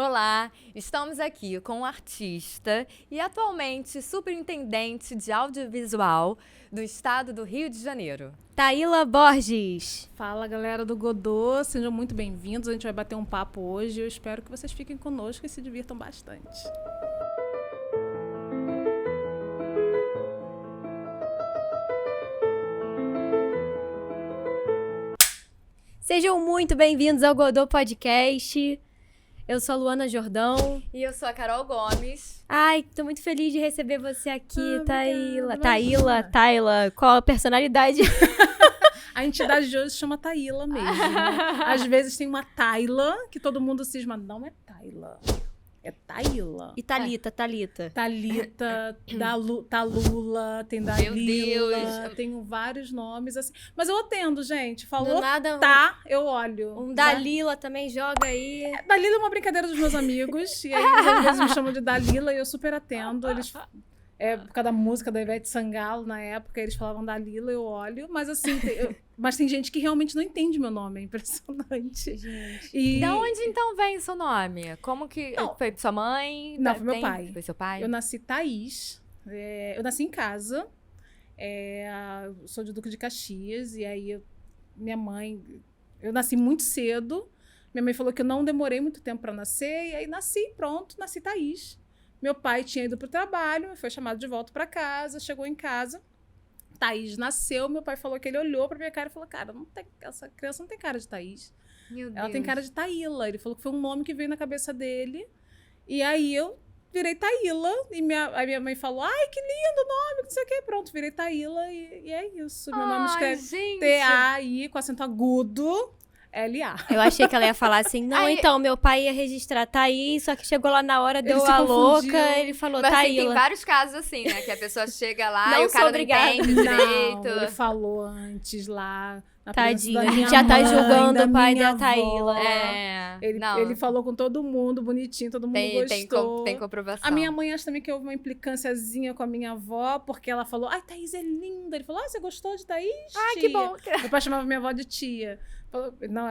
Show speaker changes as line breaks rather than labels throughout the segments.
Olá, estamos aqui com um artista e atualmente superintendente de audiovisual do estado do Rio de Janeiro.
Taíla Borges.
Fala, galera do Godô, sejam muito bem-vindos. A gente vai bater um papo hoje. Eu espero que vocês fiquem conosco e se divirtam bastante.
Sejam muito bem-vindos ao Godô Podcast. Eu sou a Luana Jordão.
E eu sou a Carol Gomes.
Ai, tô muito feliz de receber você aqui, Taíla.
Obrigada,
Taíla, qual a personalidade?
A entidade de hoje se chama Taíla mesmo. Às vezes tem uma Taíla, que todo mundo cisma. Não é Taíla, é Taíla.
E Thalita.
Thalita, Talula, tem Dalila, tenho vários nomes assim. Mas eu atendo, gente. Falou
Do nada,
eu olho.
um Dalila também joga aí.
Dalila é uma brincadeira dos meus amigos. E aí eles às vezes me chamam de Dalila e eu super atendo. Eles... por causa da música da Ivete Sangalo, na época, eles falavam Dalila, eu olho. Mas assim, mas tem gente que realmente não entende meu nome, é impressionante.
Gente.
Da onde então vem seu nome? Como que
Não.
foi sua mãe?
Não, foi meu pai.
Foi seu pai?
Eu nasci Thaís, eu nasci em casa, sou de Duque de Caxias, e aí minha mãe... Eu nasci muito cedo, minha mãe falou que eu não demorei muito tempo para nascer, e aí nasci Thaís. Meu pai tinha ido pro trabalho, foi chamado de volta para casa, chegou em casa, Thaís nasceu, meu pai falou que ele olhou pra minha cara e falou, cara, essa criança não tem cara de Thaís, ela tem cara de Taíla. Ele falou que foi um nome que veio na cabeça dele, e aí eu virei Taíla, e a minha mãe falou, ai, que lindo nome, não sei o que, pronto, virei Taíla, e é isso. Meu nome escreve
gente.
T-A-I, com acento agudo, L-A.
Eu achei que ela ia falar assim, não,
Aí-
então, meu pai ia registrar Thaís, só que chegou lá na hora, deu
Ele se
a
confundiu.
louca, ele falou
Mas assim, tem
Taíla.
vários casos assim, né? Que a pessoa chega lá
Não
e o
sou
cara não
obrigada.
entende
Não,
direito.
ele falou antes lá. Na
Tadinho,
presença da
a gente
minha
já tá
mãe,
julgando
da
o pai
minha
da Taíla.
avó.
Não,
Ele falou com todo mundo, bonitinho, todo mundo gostou.
tem comprovação.
A minha mãe acha também que houve uma implicânciazinha com a minha avó, porque ela falou, ai, Thaís é linda. Ele falou, você gostou de Thaís,
Ai,
tia?
que bom.
Meu pai chamava minha avó de tia.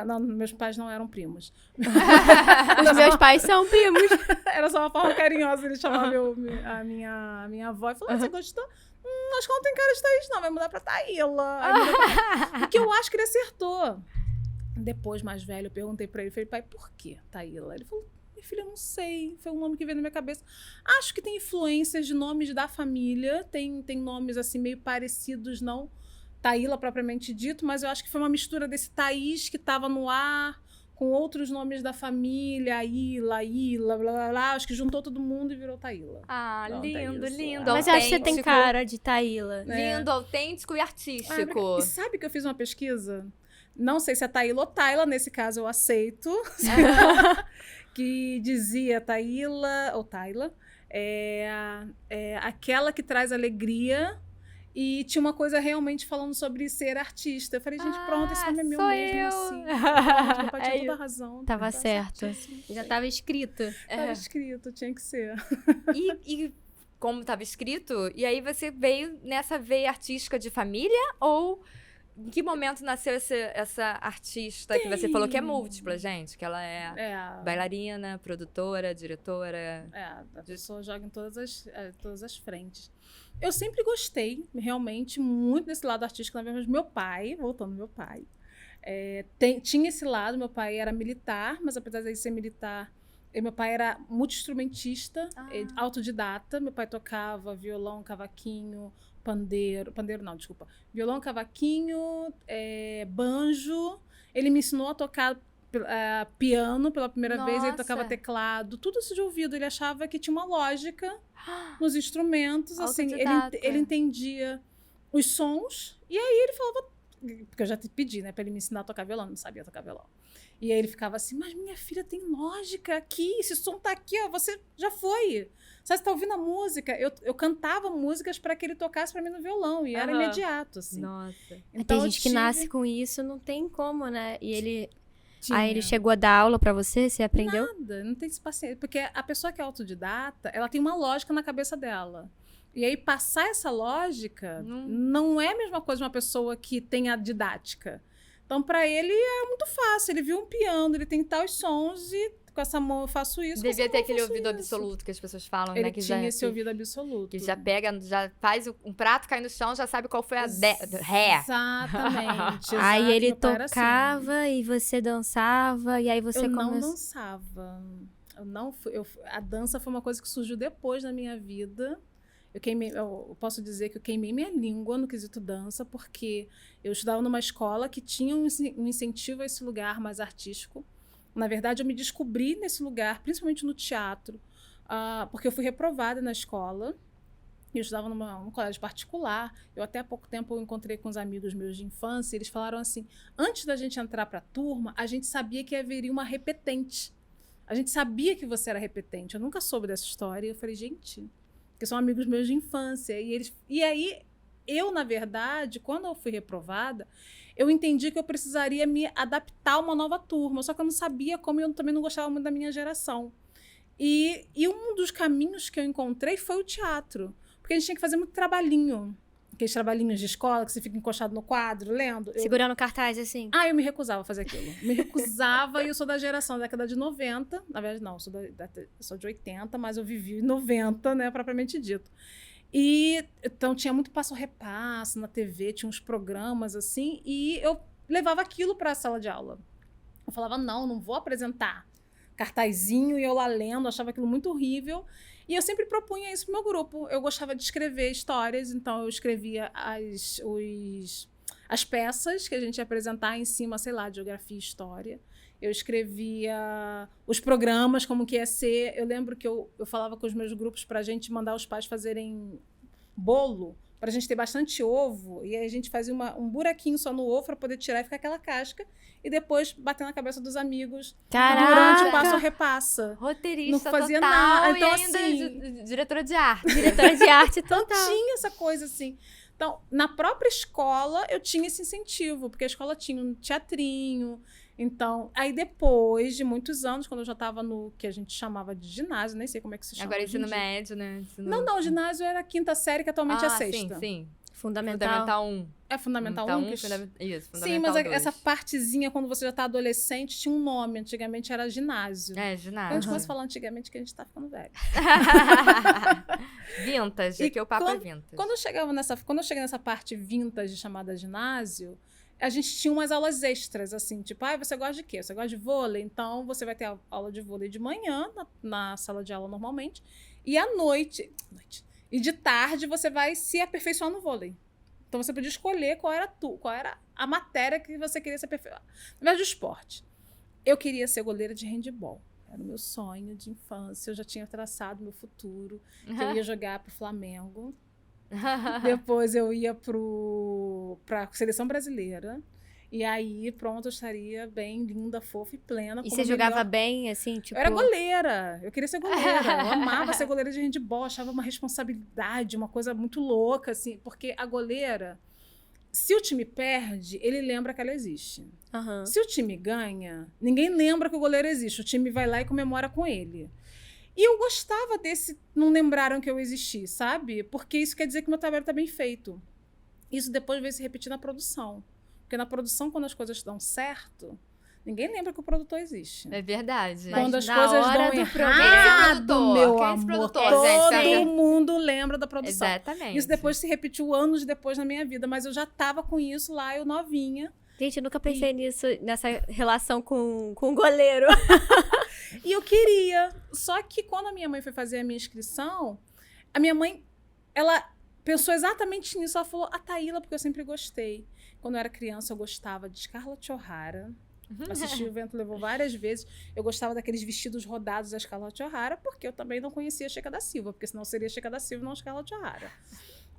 Não, meus pais não eram primos.
Os meus pais são primos.
Era só uma forma carinhosa, ele chamava a minha avó e falou, você gostou? Acho que não tem cara de Thaís, não, vai mudar pra Taíla. Aí mudou pra... Porque eu acho que ele acertou. Depois, mais velho, eu perguntei pra ele, falei, pai, por que Taíla? Ele falou, minha filha, eu não sei, foi um nome que veio na minha cabeça. Acho que tem influências de nomes da família, tem nomes assim meio parecidos, não Taíla propriamente dito, mas eu acho que foi uma mistura desse Thaís que tava no ar, com outros nomes da família, Ila, blá, blá, blá. Acho que juntou todo mundo e virou Taíla.
Ah,
Pronto, é
lindo,
isso.
lindo.
Mas eu acho que você tem
autêntico.
cara de Taíla.
Lindo, autêntico e artístico.
E sabe que eu fiz uma pesquisa? Não sei se é Taíla ou Taila, nesse caso eu aceito. Que dizia Taíla ou Taila, aquela que traz alegria. E tinha uma coisa realmente falando sobre ser artista. Eu falei, gente, pronto, esse nome é meu
sou
mesmo,
eu.
assim. Pronto, meu pai tinha
É
toda a
isso.
razão.
Tava
Tá
certo.
certíssimo.
Já tava escrito.
Tava escrito, tinha que ser.
E como estava escrito, e aí você veio nessa veia artística de família? Ou em que momento nasceu essa artista que você falou que é múltipla, gente? Que ela é bailarina, produtora, diretora.
A pessoa joga em todas as frentes. Eu sempre gostei, realmente, muito desse lado artístico. Na verdade, meu pai, voltando ao meu pai, tinha esse lado. Meu pai era militar, mas apesar de ser militar, meu pai era multi-instrumentista, autodidata. Meu pai tocava violão, cavaquinho, violão, cavaquinho, banjo. Ele me ensinou a tocar piano pela primeira vez, ele tocava teclado, tudo isso de ouvido. Ele achava que tinha uma lógica nos instrumentos, assim, ele entendia os sons, e aí ele falava, porque eu já te pedi, né, pra ele me ensinar a tocar violão, não sabia tocar violão. E aí ele ficava assim, mas minha filha tem lógica aqui, esse som tá aqui, ó, você já foi. Você tá ouvindo a música? Eu cantava músicas para que ele tocasse para mim no violão, e era imediato, assim.
Nossa.
Então,
tem gente que nasce com isso, não tem como, né? E ele...
Tinha.
Aí ele chegou a dar aula pra você? Você aprendeu?
Nada, não tem esse paciência. Porque a pessoa que é autodidata, ela tem uma lógica na cabeça dela. E aí, passar essa lógica não é a mesma coisa de uma pessoa que tem a didática. Então, para ele, é muito fácil. Ele viu um piano, ele tem tais sons e com essa mão eu faço isso.
Devia ter aquele ouvido
isso.
absoluto que as pessoas falam,
Ele
né? Que
tinha
já,
esse ouvido absoluto.
que já pega, já faz um prato, cai no chão, já sabe qual foi a ré.
Exatamente.
Aí ele
meu pai era assim.
tocava e você dançava, e aí você
Eu não
começou.
dançava. A dança foi uma coisa que surgiu depois na minha vida. Eu posso dizer que eu queimei minha língua no quesito dança, porque eu estudava numa escola que tinha um incentivo a esse lugar mais artístico. Na verdade, eu me descobri nesse lugar, principalmente no teatro, porque eu fui reprovada na escola. Eu estudava num colégio particular. Eu até há pouco tempo eu encontrei com uns amigos meus de infância, e eles falaram assim, antes da gente entrar para a turma, a gente sabia que haveria uma repetente. A gente sabia que você era repetente. Eu nunca soube dessa história. E eu falei, gente, que são amigos meus de infância. E aí, eu, na verdade, quando eu fui reprovada, eu entendi que eu precisaria me adaptar a uma nova turma. Só que eu não sabia como, e eu também não gostava muito da minha geração. E um dos caminhos que eu encontrei foi o teatro. Porque a gente tinha que fazer muito trabalhinho. Aqueles trabalhinhos de escola que você fica encostado no quadro, lendo.
Segurando cartaz, assim.
Eu me recusava a fazer aquilo. Me recusava, e eu sou da geração da década de 90. Na verdade, não, eu sou de 80, mas eu vivi em 90, né, propriamente dito. E então tinha muito passo-repasso na TV, tinha uns programas assim, e eu levava aquilo para a sala de aula. Eu falava, não vou apresentar cartazinho e eu lá lendo, achava aquilo muito horrível. E eu sempre propunha isso pro meu grupo. Eu gostava de escrever histórias, então eu escrevia as peças que a gente ia apresentar em cima, sei lá, de geografia e história. Eu escrevia os programas, como que ia ser. Eu lembro que eu falava com os meus grupos pra gente mandar os pais fazerem bolo, pra gente ter bastante ovo, e aí a gente fazia um buraquinho só no ovo pra poder tirar e ficar aquela casca, e depois bater na cabeça dos amigos durante o passo repassa.
Roteirista
Não fazia
total,
nada. Então,
e ainda
assim,
diretora de arte.
Diretora de arte
Então
total.
tinha essa coisa assim. Então, na própria escola, eu tinha esse incentivo, porque a escola tinha um teatrinho. Então, aí depois de muitos anos, quando eu já estava no que a gente chamava de ginásio, nem sei como é que se chama.
Agora
hoje em
ensino
dia.
médio, né?
Não, o ginásio era a 5ª série, que atualmente é a 6ª.
Sim.
Fundamental.
Fundamental 1.
É Fundamental 1?
Isso, Fundamental
Sim, mas
2.
essa partezinha, quando você já está adolescente, tinha um nome. Antigamente era ginásio.
É,
A
ginásio.
gente começa a falar antigamente que a gente tá ficando velho.
Vintage,
E
que o papo é vintage.
Quando eu cheguei nessa parte vintage chamada ginásio, a gente tinha umas aulas extras, assim, tipo, você gosta de quê? Você gosta de vôlei? Então, você vai ter a aula de vôlei de manhã, na sala de aula normalmente, e à noite, e de tarde você vai se aperfeiçoar no vôlei. Então, você podia escolher qual era a matéria que você queria se aperfeiçoar. Na verdade, do esporte. Eu queria ser goleira de handebol. Era o meu sonho de infância. Eu já tinha traçado meu futuro. Que eu ia jogar pro Flamengo. Depois eu ia pra seleção brasileira. E aí, pronto, eu estaria bem linda, fofa e plena.
E você jogava bem, assim, tipo...
Eu era goleira. Eu queria ser goleira. Eu amava ser goleira de handebol. Achava uma responsabilidade, uma coisa muito louca, assim. Porque a goleira, se o time perde, ele lembra que ela existe.
Uhum.
Se o time ganha, ninguém lembra que o goleiro existe. O time vai lá e comemora com ele. E eu gostava desse não lembraram que eu existi, sabe? Porque isso quer dizer que meu trabalho está bem feito. Isso depois veio se repetir na produção. Porque na produção, quando as coisas dão certo, ninguém lembra que o produtor existe.
É verdade.
Quando
Mas
as
na
coisas
hora
dão
do
errado,
produtor?
meu
Quem é esse
amor,
produtor, gente?
todo mundo lembra da produção.
Exatamente.
Isso depois se repetiu anos depois na minha vida, mas eu já estava com isso lá, eu novinha.
Gente, eu nunca pensei nisso, nessa relação com o goleiro.
E eu queria. Só que quando a minha mãe foi fazer a minha inscrição, a minha mãe, ela pensou exatamente nisso. Ela falou, a Taíla, porque eu sempre gostei. Quando eu era criança, eu gostava de Scarlett O'Hara. Assisti O Vento Levou várias vezes. Eu gostava daqueles vestidos rodados da Scarlett O'Hara, porque eu também não conhecia a Cheka da Silva, porque senão seria Cheka da Silva e não Scarlett O'Hara.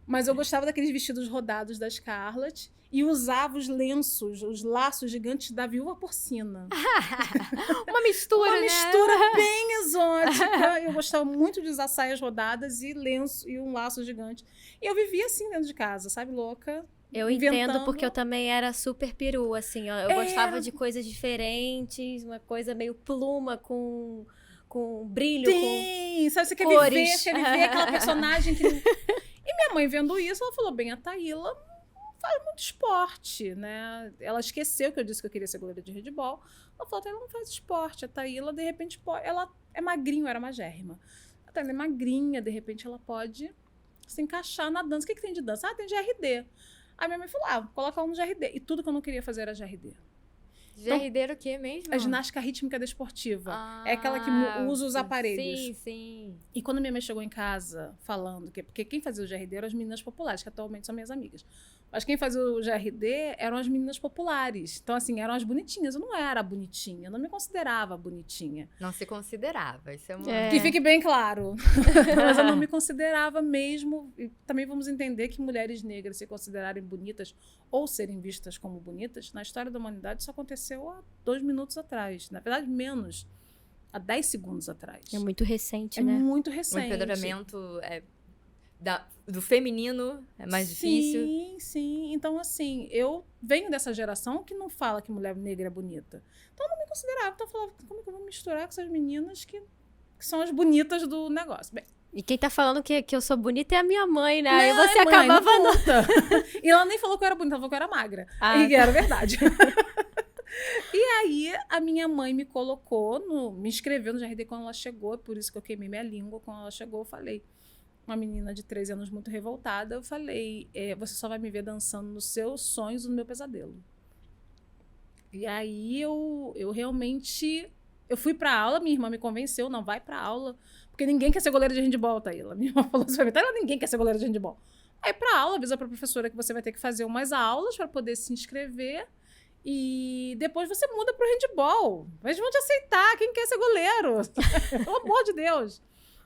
Mas eu gostava daqueles vestidos rodados da Scarlett e usava os lenços, os laços gigantes da Viúva Porcina.
Uma mistura,
Uma
né?
mistura bem exótica. Eu gostava muito de usar saias rodadas e lenço e um laço gigante. E eu vivia assim dentro de casa, sabe, louca?
Eu
Inventando.
entendo, porque eu também era super peru, assim, ó. Eu gostava de coisas diferentes, uma coisa meio pluma com brilho,
Sim, sabe, você quer
cores.
viver aquela personagem que... E minha mãe vendo isso, ela falou, bem, a Taíla faz muito esporte, né? Ela esqueceu que eu disse que eu queria ser goleira de handebol. Ela falou, ela não faz esporte. A Taíla, de repente, ela é magrinha, eu era magérrima. A Taíla é magrinha, de repente, ela pode se encaixar na dança. O que tem de dança? Tem GRD. Aí minha mãe falou, coloca ela no GRD. E tudo que eu não queria fazer era GRD.
GRD era o quê mesmo?
A ginástica rítmica desportiva. É aquela que usa os aparelhos.
Sim, sim.
E quando minha mãe chegou em casa falando porque quem fazia o GRD eram as meninas populares, que atualmente são minhas amigas. Mas quem fazia o GRD eram as meninas populares. Então, assim, eram as bonitinhas. Eu não era bonitinha, eu não me considerava bonitinha.
Não se considerava, isso é uma...
Que fique bem claro. Mas eu não me considerava mesmo. E também vamos entender que mulheres negras se considerarem bonitas ou serem vistas como bonitas, na história da humanidade isso aconteceu há 2 minutos atrás. Na verdade, menos. Há 10 segundos atrás.
É muito recente,
É
né?
muito
O
recente.
empoderamento do feminino é mais difícil.
Sim, sim. Então, assim, eu venho dessa geração que não fala que mulher negra é bonita. Então, eu não me considerava. Então, eu falava, como é que eu vou misturar com essas meninas que são as bonitas do negócio? Bem,
E quem tá falando que eu sou bonita é a minha mãe, né? Aí
não,
você
mãe,
acabava...
não conta. E ela nem falou que eu era bonita, ela falou que eu era magra. E era verdade. E aí, a minha mãe me colocou, me inscreveu no GRD quando ela chegou, por isso que eu queimei minha língua. Quando ela chegou, eu falei, uma menina de 13 anos muito revoltada, eu falei, você só vai me ver dançando nos seus sonhos e no meu pesadelo. E aí, eu realmente... Eu fui pra aula, minha irmã me convenceu, não, vai pra aula, porque ninguém quer ser goleira de handebol, Taíla. Minha irmã falou assim pra mim, Taíla, ninguém quer ser goleira de handebol. Aí, pra aula, avisa pra professora que você vai ter que fazer umas aulas pra poder se inscrever. E depois você muda pro handebol. Eles vão te aceitar, quem quer ser goleiro? Pelo amor de Deus.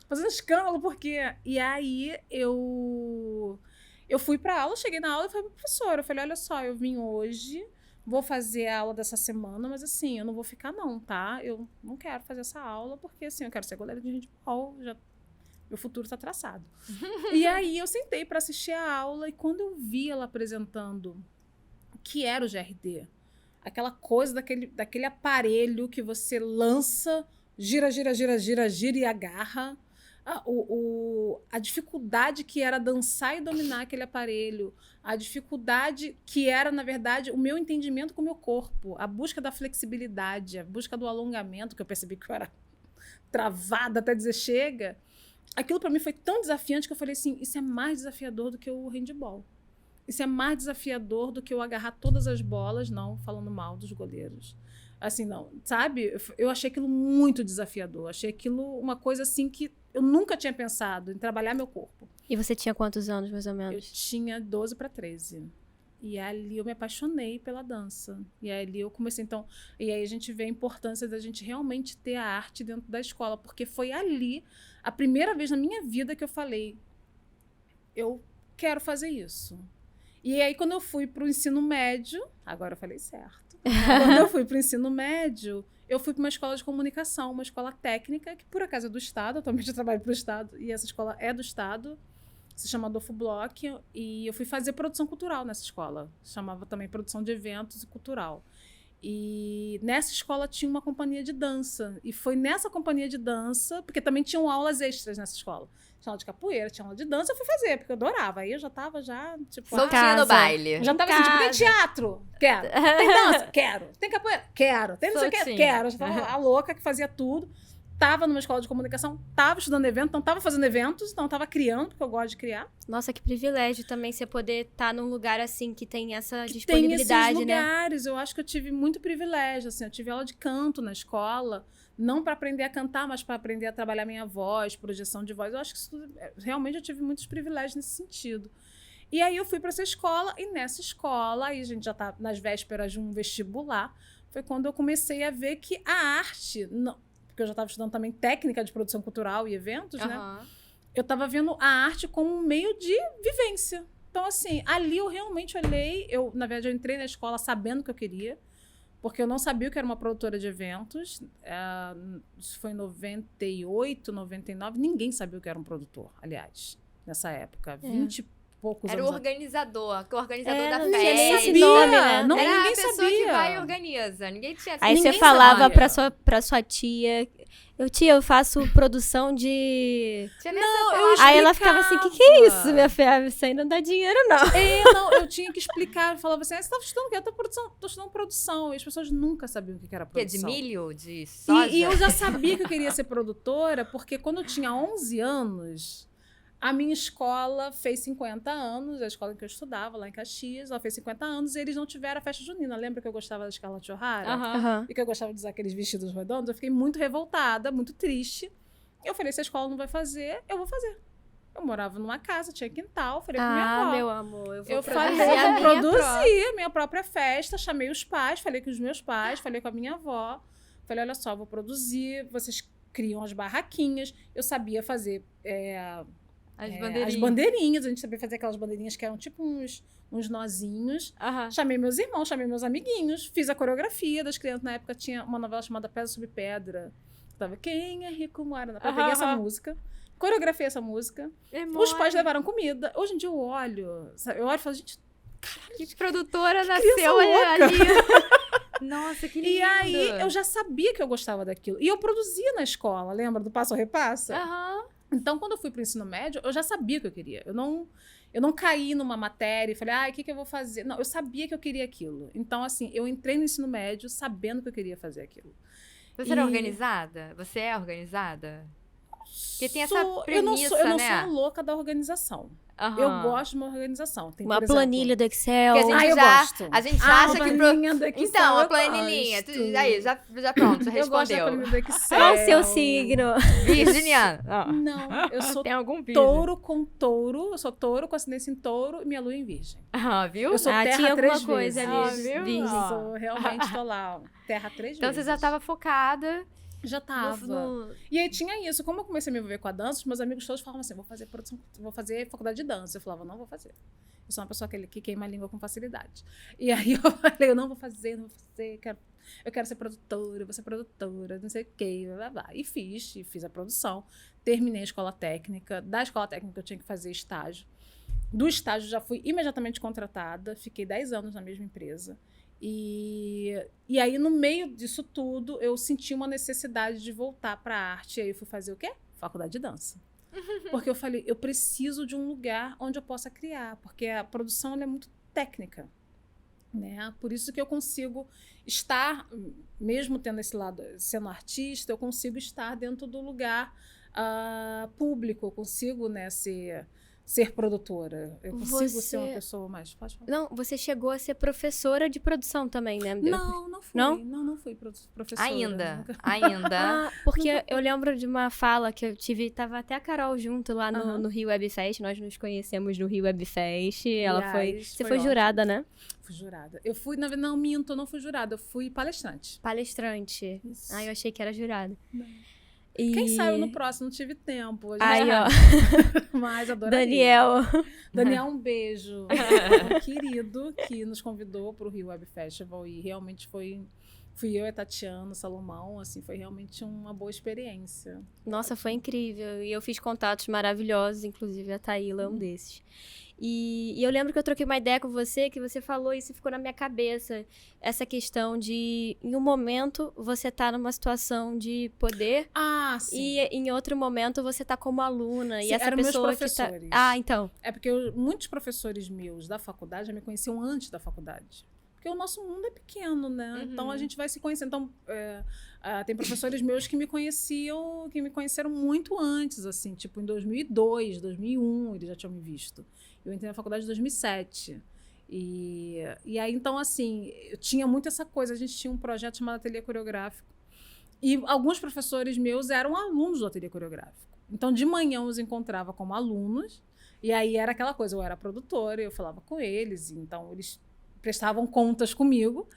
Fazendo escândalo, por quê? E aí, eu fui pra aula, cheguei na aula e falei pra professora, eu falei, olha só, eu vim hoje, vou fazer a aula dessa semana, mas assim, eu não vou ficar não, tá? Eu não quero fazer essa aula, porque assim, eu quero ser goleira de handebol, meu futuro tá traçado. E aí, eu sentei pra assistir a aula, e quando eu vi ela apresentando o que era o GRD, aquela coisa daquele aparelho que você lança, gira e agarra. A dificuldade que era dançar e dominar aquele aparelho. A dificuldade que era, na verdade, o meu entendimento com o meu corpo. A busca da flexibilidade, a busca do alongamento, que eu percebi que eu era travada até dizer chega. Aquilo para mim foi tão desafiante que eu falei assim, isso é mais desafiador do que o handebol. Isso é mais desafiador do que eu agarrar todas as bolas, não falando mal dos goleiros. Assim, não, sabe? Eu achei aquilo muito desafiador. Achei aquilo uma coisa assim que eu nunca tinha pensado em trabalhar meu corpo.
E você tinha quantos anos, mais ou
Eu
menos?
tinha 12 para 13. E ali eu me apaixonei pela dança. E ali eu comecei, então... E aí a gente vê a importância da gente realmente ter a arte dentro da escola. Porque foi ali, a primeira vez na minha vida que eu falei, eu quero fazer isso. E aí, quando eu fui para o ensino médio, agora eu falei certo. Quando eu fui para o ensino médio, eu fui para uma escola de comunicação, uma escola técnica, que por acaso é do Estado, atualmente eu trabalho para o Estado, e essa escola é do Estado, se chama Adolfo Bloch, e eu fui fazer produção cultural nessa escola. Chamava também produção de eventos e cultural. E nessa escola tinha uma companhia de dança. E foi nessa companhia de dança, porque também tinham aulas extras nessa escola. Tinha aula de capoeira, tinha aula de dança, eu fui fazer, porque eu adorava. Aí eu já tava tipo...
Soltinha no baile.
Eu já tava assim, tipo, tem teatro? Quero. Tem dança? Quero. Tem capoeira? Quero. Tem não sei o que? Quero. Eu já tava a louca que fazia tudo. Tava numa escola de comunicação, tava estudando evento, não tava fazendo eventos, não tava criando, porque eu gosto de criar.
Nossa, que privilégio também você poder estar num lugar assim que tem essa
Que
disponibilidade,
tem esses
né?
lugares. Eu acho que eu tive muito privilégio, assim. Eu tive aula de canto na escola, não para aprender a cantar, mas para aprender a trabalhar minha voz, projeção de voz. Eu acho que isso tudo, realmente eu tive muitos privilégios nesse sentido. E aí eu fui para essa escola, e nessa escola, aí a gente já tá nas vésperas de um vestibular, foi quando eu comecei a ver que a arte... Não, porque eu já estava estudando também técnica de produção cultural e eventos, né? Eu estava vendo a arte como um meio de vivência. Então, assim, ali eu realmente olhei... Na verdade, eu entrei na escola sabendo o que eu queria, porque eu não sabia o que era uma produtora de eventos. Isso foi em 98, 99. Ninguém sabia o que era um produtor, aliás, nessa época. 20 e poucos
Era o
anos.
organizador, o organizador da
não
festa.
tinha nem esse
sabia,
nome, né?
não,
Era
ninguém
a pessoa
sabia.
que vai e organiza. Ninguém tinha
Aí
ninguém
você falava
sabia.
pra sua tia, eu faço produção de...
Tinha nem essa
Eu
palavra.
Aí ela ficava assim, que é isso, minha filha? Isso aí não dá dinheiro, não.
Eu tinha que explicar, eu falava assim, você tá estudando o quê? Eu tô estudando produção. E as pessoas nunca sabiam o que era
Que é de
produção.
milho? De soja?
E eu já sabia que eu queria ser produtora, porque quando eu tinha 11 anos, a minha escola fez 50 anos, a escola em que eu estudava, lá em Caxias, ela fez 50 anos e eles não tiveram a festa junina. Lembra que eu gostava da Scarlett O'Hara?
Aham.
E que eu gostava de usar aqueles vestidos redondos? Eu fiquei muito revoltada, muito triste. Eu falei, se a escola não vai fazer, eu vou fazer. Eu morava numa casa, tinha quintal, falei pra minha avó.
Meu amor,
Eu
produzir
falei,
a
eu
minha
produzi a minha própria festa, chamei os pais, falei com os meus pais, falei com a minha avó. Falei, olha só, vou produzir, vocês criam as barraquinhas. Eu sabia fazer as bandeirinhas, a gente sabia fazer aquelas bandeirinhas que eram tipo uns nozinhos.
Aham.
Chamei meus irmãos, chamei meus amiguinhos, fiz a coreografia das crianças. Na época tinha uma novela chamada Pedra sobre Pedra. Tava Quem é Rico Mora na Praia. Eu peguei essa música, coreografei essa música. Os pais levaram comida. Hoje em dia eu olho e falo, gente,
Que produtora
criança
nasceu
louca.
ali. Nossa, que lindo.
E aí eu já sabia que eu gostava daquilo. E eu produzia na escola, lembra do Passo a Repassa?
Aham.
Então, quando eu fui pro ensino médio, eu já sabia o que eu queria. Eu não caí numa matéria e falei, o que eu vou fazer? Não, eu sabia que eu queria aquilo. Então, assim, eu entrei no ensino médio sabendo que eu queria fazer aquilo.
Você era organizada? Você é organizada? Porque tem essa
eu não
premissa,
eu não
né?
sou louca da organização.
Aham.
Eu gosto de uma organização. Tem,
Uma
por exemplo,
planilha do Excel.
Porque a gente
eu
já,
gosto.
a gente
Ah,
acha
uma
que...
planilha do Excel,
Então, a
eu
planilhinha.
gosto.
Aí, já pronto, já
Eu gosto da
respondeu.
planilha do Excel.
Qual o seu signo?
Virginiana.
Não, eu sou
Tem algum vídeo?
touro com touro. Eu sou touro com ascendência em touro e minha lua em virgem.
Ah, viu?
Eu sou terra
tinha
3
alguma coisa
vezes.
ali.
viu?
Virgem.
Ó.
Sou, realmente tô lá, ó, terra 3
Então
vezes.
você já estava focada.
Já tava.
No-
E aí tinha isso. Como eu comecei a me envolver com a dança, os meus amigos todos falavam assim, vou fazer produção, vou fazer faculdade de dança. Eu falava, não vou fazer. Eu sou uma pessoa que queima a língua com facilidade. E aí eu falei, eu não vou fazer, eu quero ser produtora, vou ser produtora, não sei o quê, blá, blá, blá. E fiz a produção. Terminei a escola técnica. Da escola técnica eu tinha que fazer estágio. Do estágio já fui imediatamente contratada. Fiquei 10 anos na mesma empresa. E aí, no meio disso tudo, eu senti uma necessidade de voltar para a arte. E aí eu fui fazer o quê? Faculdade de dança. Porque eu falei, eu preciso de um lugar onde eu possa criar. Porque a produção ela é muito técnica. Né? Por isso que eu consigo estar, mesmo tendo esse lado, sendo artista, eu consigo estar dentro do lugar público. Eu consigo, né, ser produtora. Eu consigo ser uma pessoa mais... Pode falar.
Não, você chegou a ser professora de produção também, né?
Não fui.
Não?
Não fui professora.
Ainda.
Porque eu lembro de uma fala que eu tive, tava até a Carol junto lá no Rio Web Fest, nós nos conhecemos no Rio Web Fest, ela foi... Você foi jurada, né?
Fui jurada. Eu fui, não minto, eu não fui jurada, eu fui palestrante.
Palestrante.
Isso.
Eu achei que era jurada.
Não.
E...
Quem sabe no próximo, não tive tempo.
Aí, ó.
Mas adoraria.
Daniel,
um beijo. Um querido que nos convidou para o Rio Web Festival e realmente fui eu e a Tatiana Salomão, assim, foi realmente uma boa experiência.
Nossa, foi incrível. E eu fiz contatos maravilhosos, inclusive a Taíla é um desses. E eu lembro que eu troquei uma ideia com você, que você falou isso e ficou na minha cabeça. Essa questão de, em um momento, você tá numa situação de poder.
Sim.
E em outro momento, você tá como aluna.
Sim,
e essa
eram
pessoa
meus
que tá...
professores.
Então.
É porque muitos professores meus da faculdade já me conheciam antes da faculdade. Porque o nosso mundo é pequeno, né?
Uhum.
Então a gente vai se conhecendo. Então, tem professores meus que me conheceram muito antes, assim, tipo em 2002, 2001, eles já tinham me visto. Eu entrei na faculdade em 2007. E aí, então, assim, eu tinha muito essa coisa. A gente tinha um projeto chamado Ateliê Coreográfico. E alguns professores meus eram alunos do Ateliê Coreográfico. Então, de manhã eu os encontrava como alunos. E aí era aquela coisa, eu era produtora, eu falava com eles. Então, eles prestavam contas comigo.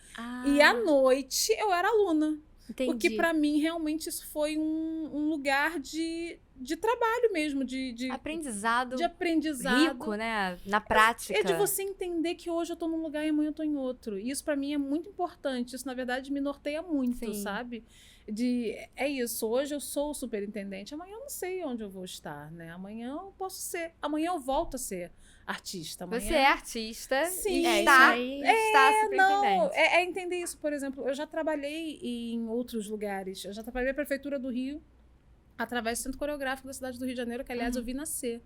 E à noite eu era aluna.
Entendi.
O que para mim realmente isso foi um lugar de trabalho mesmo, de
aprendizado.
De aprendizado.
Rico, né? Na prática.
É de você entender que hoje eu tô num lugar e amanhã eu tô em outro. E isso para mim é muito importante. Isso, na verdade, me norteia muito,
Sim.
sabe? É isso, hoje eu sou o superintendente, amanhã eu não sei onde eu vou estar, né? Amanhã eu posso ser, amanhã eu volto a ser artista. Amanhã...
Você é artista
Sim,
e está superintendente.
Não, é entender isso, por exemplo, eu já trabalhei em outros lugares, eu já trabalhei na Prefeitura do Rio, através do Centro Coreográfico da cidade do Rio de Janeiro, que aliás eu vi nascer.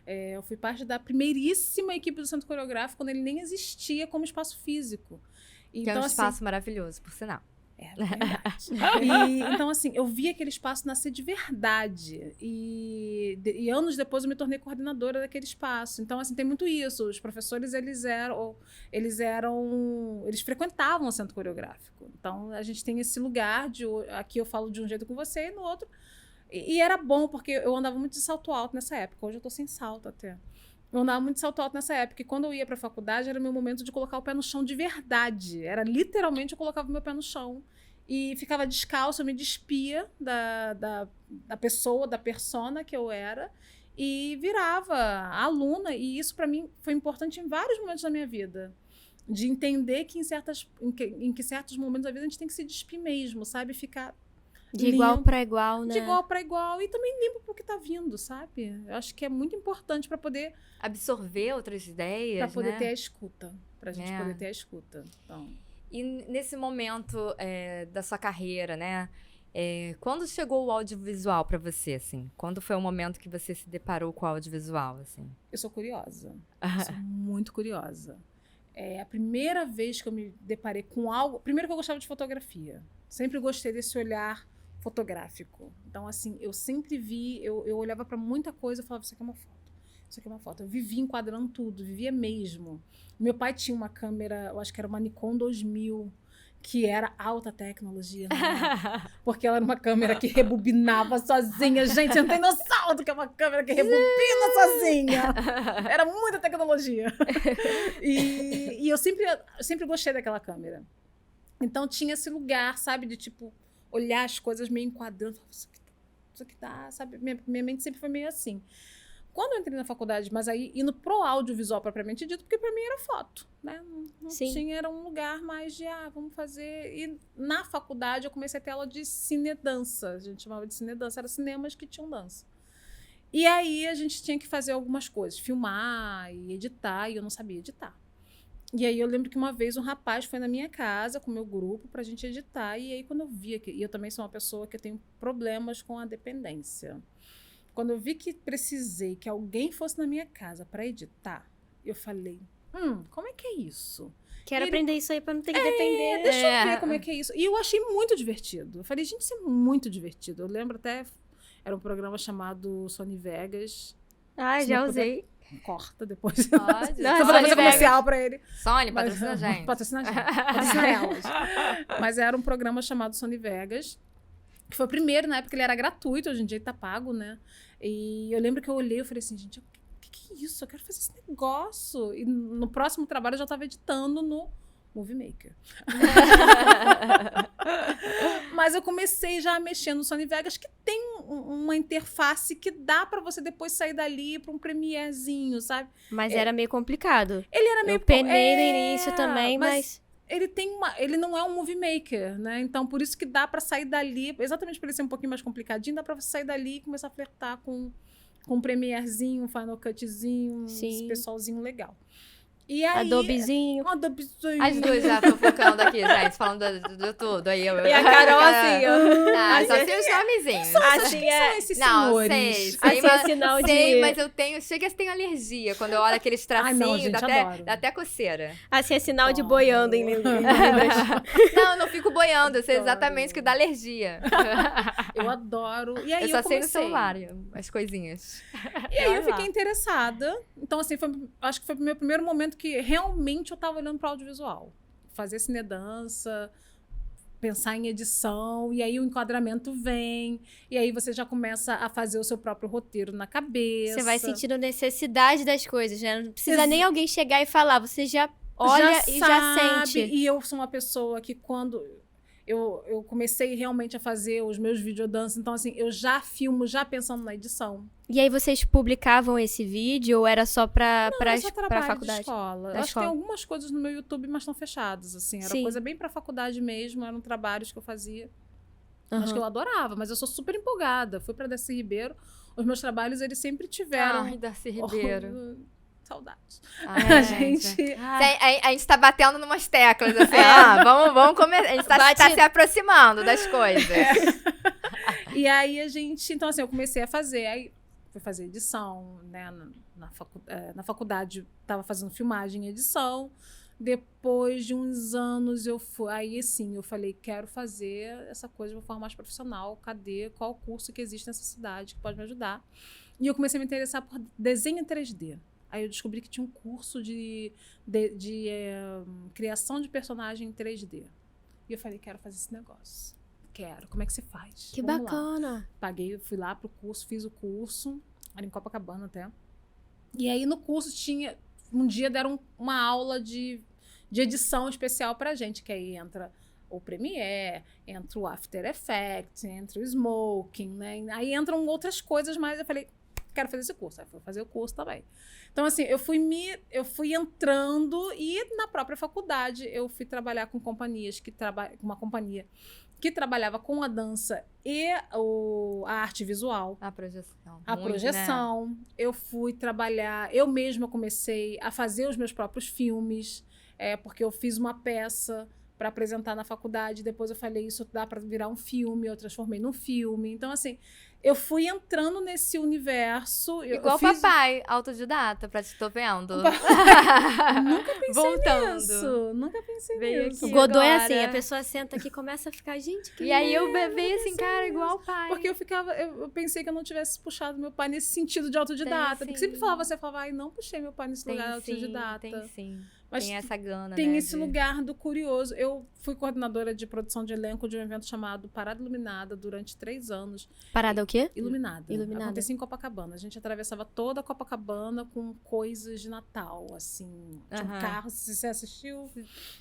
Eu fui parte da primeiríssima equipe do Centro Coreográfico, quando ele nem existia como espaço físico.
Que
então,
é um
assim,
espaço maravilhoso, por sinal.
é verdade. Então, assim, eu vi aquele espaço nascer de verdade. E anos depois eu me tornei coordenadora daquele espaço. Então, assim, tem muito isso. Os professores, eles frequentavam o Centro Coreográfico. Então, a gente tem esse lugar aqui eu falo de um jeito com você e no outro. E era bom, porque eu andava muito de salto alto nessa época. Hoje eu tô sem salto até. Eu andava muito de salto alto nessa época. E quando eu ia pra faculdade, era o meu momento de colocar o pé no chão de verdade. Era literalmente, eu colocava o meu pé no chão. E ficava descalço, eu me despia da pessoa, da persona que eu era. E virava aluna. E isso, pra mim, foi importante em vários momentos da minha vida. De entender que em que certos momentos da vida a gente tem que se despir mesmo, sabe? Ficar...
De igual para igual, né?
De igual para igual. E também limpo pro que tá vindo, sabe? Eu acho que é muito importante para poder...
Absorver outras ideias,
Para poder
né?
ter a escuta. Pra gente poder ter a escuta. Então...
E nesse momento da sua carreira, né? Quando chegou o audiovisual para você, assim? Quando foi o momento que você se deparou com o audiovisual, assim?
Eu sou curiosa. Eu sou muito curiosa. A primeira vez que eu me deparei com algo... Primeiro que eu gostava de fotografia. Sempre gostei desse olhar fotográfico. Então, assim, eu sempre vi, eu olhava para muita coisa e falava, isso aqui é uma foto, isso aqui é uma foto. Eu vivia enquadrando tudo, vivia mesmo. Meu pai tinha uma câmera, eu acho que era uma Nikon 2000, que era alta tecnologia, né? Porque ela era uma câmera que rebobinava sozinha. Gente, não tem noção do que é uma câmera que rebobina sozinha. Era muita tecnologia. E eu sempre gostei daquela câmera. Então tinha esse lugar, sabe, de tipo, olhar as coisas meio enquadrando. Isso aqui tá, sabe? Minha mente sempre foi meio assim. Quando eu entrei na faculdade, mas aí indo pro audiovisual propriamente dito, porque pra mim era foto, né? Não tinha, era um lugar mais de, vamos fazer. E na faculdade eu comecei a ter aula de cinedança. A gente chamava de cinedança, eram cinemas que tinham dança. E aí a gente tinha que fazer algumas coisas, filmar e editar, e eu não sabia editar. E aí eu lembro que uma vez um rapaz foi na minha casa com o meu grupo pra gente editar. E aí quando eu vi e eu também sou uma pessoa que tem problemas com a dependência. Quando eu vi que precisei que alguém fosse na minha casa pra editar, eu falei, como é que é isso?
Quero aprender isso aí pra não ter que depender.
Deixa eu ver como é que é isso. E eu achei muito divertido. Eu falei, gente, isso é muito divertido. Eu lembro até, era um programa chamado Sony Vegas.
Já usei.
Corta depois.
Pode.
Só vou fazer comercial pra ele.
Sony, patrocina a gente.
Patrocina a gente. Patrocina elas. Mas era um programa chamado Sony Vegas, que foi o primeiro, na época ele era gratuito, hoje em dia ele tá pago, né? E eu lembro que eu olhei e falei assim, gente, o que é isso? Eu quero fazer esse negócio. E no próximo trabalho eu já tava editando no Movie Maker. Mas eu comecei já a mexer no Sony Vegas, que tem uma interface que dá pra você depois sair dali pra um premierzinho, sabe?
Mas era meio complicado.
Ele era meio...
Eu penei no início também, mas...
Ele não é um movie maker, né? Então, por isso que dá pra sair dali, exatamente por ele ser um pouquinho mais complicadinho, dá pra você sair dali e começar a flertar com um premierzinho, um Final Cutzinho, esse pessoalzinho legal. E aí,
Adobezinho.
As duas já fofocando aqui, gente, falando de tudo. Aí
E a Carol assim, ó.
Só sei os nomezinhos.
Assim são esses senhores?
Sei,
Assim é sinal de...
mas eu tenho... Chega a ter alergia quando eu olho aqueles tracinhos,
não, gente,
dá até coceira.
Assim é sinal de boiando em Libras.
Não, eu não fico boiando, eu sei exatamente que dá alergia.
Eu adoro. E aí
eu só sei no
comecei.
celular as coisinhas.
E aí eu fiquei interessada. Então, assim, acho que foi o meu primeiro momento que realmente eu tava olhando para o audiovisual. Fazer cinedança, pensar em edição, e aí o enquadramento vem, e aí você já começa a fazer o seu próprio roteiro na cabeça.
Você vai sentindo necessidade das coisas, né? Não precisa nem alguém chegar e falar, você já olha e já sente.
E eu sou uma pessoa que quando... Eu comecei realmente a fazer os meus videodances, então assim, eu já filmo já pensando na edição.
E aí vocês publicavam esse vídeo ou era só pra faculdade?
De escola.
Da
Acho
escola.
que tem algumas coisas no meu YouTube, mas estão fechadas, assim. Era coisa bem pra faculdade mesmo, eram trabalhos que eu fazia. Mas que eu adorava, mas eu sou super empolgada. Fui pra Darcy Ribeiro. Os meus trabalhos, eles sempre tiveram...
Ai, Darcy Ribeiro.
Saudades.
Ai,
A gente...
A gente tá batendo numas teclas, assim. Vamos começar. A gente tá se aproximando das coisas.
E aí a gente... Então, assim, eu comecei a fazer. Aí fui fazer edição, né? Na faculdade, tava fazendo filmagem e edição. Depois de uns anos, aí sim, eu falei, quero fazer essa coisa de uma forma mais profissional. Qual o curso que existe nessa cidade que pode me ajudar? E eu comecei a me interessar por desenho em 3D. Aí eu descobri que tinha um curso de criação de personagem em 3D. E eu falei, quero fazer esse negócio. Quero. Como é que você faz?
Que
Vamos
bacana.
lá. Paguei, fui lá pro curso, fiz o curso. Era em Copacabana até. E aí no curso tinha... Um dia deram uma aula de edição especial pra gente, que aí entra o Premiere, entra o After Effects, entra o Smoking, né? Aí entram outras coisas, mas eu falei, quero fazer esse curso. Aí fui fazer o curso também. Então, assim, eu fui entrando e na própria faculdade eu fui trabalhar com companhias uma companhia que trabalhava com a dança e a arte visual.
A projeção.
A projeção. Né? Eu fui trabalhar... Eu mesma comecei a fazer os meus próprios filmes, porque eu fiz uma peça para apresentar na faculdade. Depois eu falei, isso dá para virar um filme. Eu transformei num filme. Então, assim, eu fui entrando nesse universo.
Igual papai, autodidata, tô vendo.
Nunca pensei nisso. Nunca pensei nisso.
O Godot é assim, a pessoa senta aqui e começa a ficar, gente, que...
E aí eu bebê assim, cara, igual o pai.
Porque eu pensei que eu não tivesse puxado meu pai nesse sentido de autodidata. Porque sempre você falava, ai, não puxei meu pai nesse lugar de autodidata.
Tem sim.
Mas
tem essa gana,
tem
né,
esse lugar do curioso. Eu fui coordenadora de produção de elenco de um evento chamado Parada Iluminada durante 3 anos.
Parada o quê?
Iluminada. Acontecia em Copacabana. A gente atravessava toda a Copacabana com coisas de Natal, assim. Tinha um carro, se você assistiu,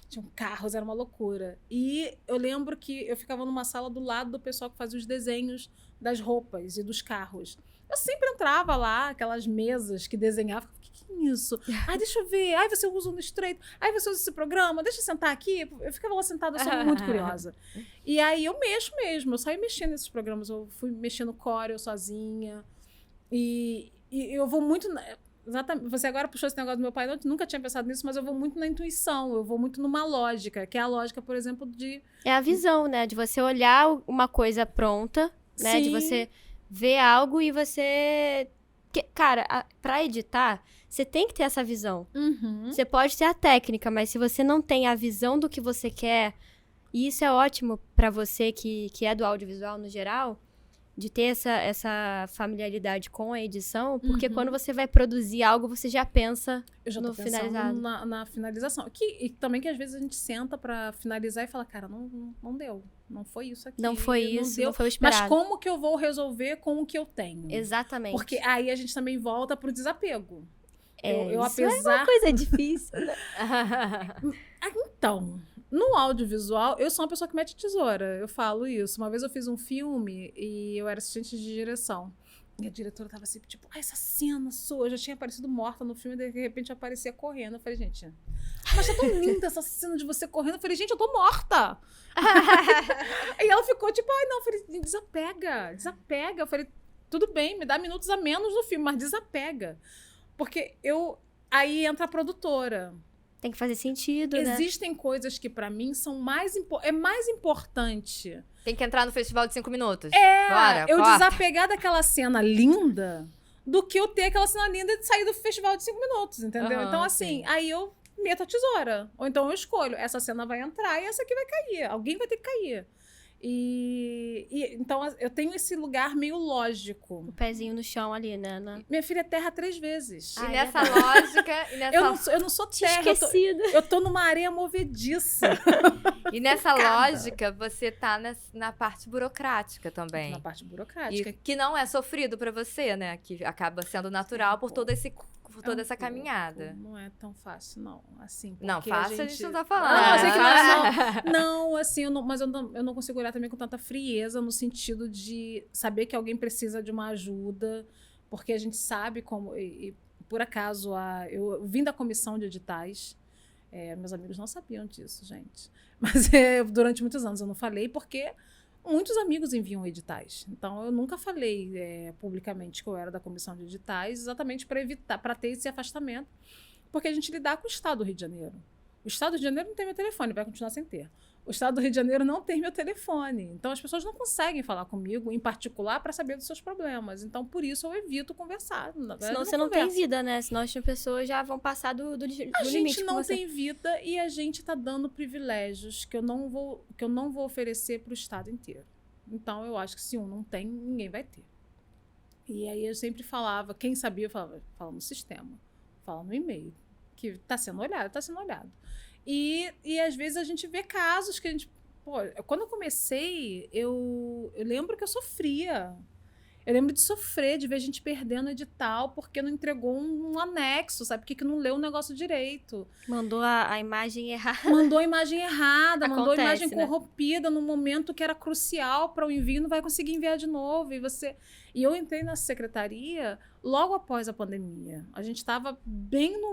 tinham carros, era uma loucura. E eu lembro que eu ficava numa sala do lado do pessoal que fazia os desenhos das roupas e dos carros. Eu sempre entrava lá, aquelas mesas que desenhavam. O que é isso? Ai, deixa eu ver. Ai, você usa o Illustrator. Ai, você usa esse programa. Deixa eu sentar aqui. Eu ficava lá sentada, eu sou muito curiosa. E aí eu mexo mesmo. Eu saí mexendo nesses programas. Eu fui mexendo Corel sozinha. E eu vou muito... Exatamente. Você agora puxou esse negócio do meu pai. Eu nunca tinha pensado nisso, mas eu vou muito na intuição. Eu vou muito numa lógica, que é a lógica, por exemplo, de...
É a visão, né? De você olhar uma coisa pronta, né?
Sim.
De você ver algo e você... Cara, pra editar, você tem que ter essa visão.
Uhum.
Você pode ter a técnica, mas se você não tem a visão do que você quer, e isso é ótimo pra você que é do audiovisual no geral, de ter essa familiaridade com a edição, porque quando você vai produzir algo, você já pensa
eu já
no
tô pensando
finalizado.
na finalização. E também que às vezes a gente senta pra finalizar e fala, cara, não deu. Não foi isso aqui.
Não foi isso,
deu.
não foi o esperado.
Mas como que eu vou resolver com o que eu tenho?
Exatamente.
Porque aí a gente também volta pro desapego.
Isso é uma coisa difícil, né?
Então, no audiovisual, eu sou uma pessoa que mete tesoura. Eu falo isso. Uma vez eu fiz um filme e eu era assistente de direção. E a diretora tava assim, tipo, essa cena sua, eu já tinha aparecido morta no filme, e de repente aparecia correndo. Eu falei, gente, mas tá tão linda essa cena de você correndo. Eu falei, gente, eu tô morta. E ela ficou tipo, ai, não. Eu falei, desapega. Eu falei, tudo bem, me dá minutos a menos no filme, mas desapega. Porque aí entra a produtora.
Tem que fazer sentido, né?
Existem coisas que pra mim são mais importante.
Tem que entrar no festival de 5 minutos.
Bora, eu
corta.
desapegar daquela cena linda do que eu ter aquela cena linda e sair do festival de 5 minutos, entendeu? Então, assim, aí eu meto a tesoura. Ou então eu escolho, essa cena vai entrar e essa aqui vai cair. Alguém vai ter que cair. Então eu tenho esse lugar meio lógico.
O pezinho no chão ali, né?
Minha filha é terra 3 vezes.
E nessa lógica...
Eu não sou terra.
Esquecida.
Eu tô numa areia movediça.
E nessa lógica, você tá na parte burocrática também.
Na parte burocrática.
E que não é sofrido pra você, né? Que acaba sendo natural por toda essa caminhada.
Não é tão fácil, não. Assim,
não, fácil a gente não tá
Não,
falando.
eu sei que não, assim, mas eu não consigo olhar também com tanta frieza no sentido de saber que alguém precisa de uma ajuda, porque a gente sabe como... E por acaso, eu vim da comissão de editais, meus amigos não sabiam disso, gente. Mas durante muitos anos eu não falei, porque muitos amigos enviam editais. Então, eu nunca falei publicamente que eu era da comissão de editais, exatamente para evitar, para ter esse afastamento, porque a gente lidar com o Estado do Rio de Janeiro. O Estado do Rio de Janeiro não tem meu telefone, vai continuar sem ter. O Estado do Rio de Janeiro não tem meu telefone. Então, as pessoas não conseguem falar comigo, em particular, para saber dos seus problemas. Então, por isso, eu evito conversar.
Senão você não tem vida, né? Senão as pessoas já vão passar do limite.
A gente não tem vida e a gente está dando privilégios que eu não vou oferecer para o Estado inteiro. Então, eu acho que se um não tem, ninguém vai ter. E aí, eu sempre falava, quem sabia, eu falava, fala no sistema, fala no e-mail, que está sendo olhado, está sendo olhado. E às vezes a gente vê casos que a gente... Pô, quando eu comecei, eu lembro que eu sofria. Eu lembro de sofrer, de ver gente perdendo edital porque não entregou um anexo, sabe? Porque não leu o negócio direito.
Mandou a imagem errada.
Mandou a imagem errada, mandou a imagem
né?
corrompida no momento que era crucial para o envio, não vai conseguir enviar de novo. E eu entrei na secretaria logo após a pandemia. A gente estava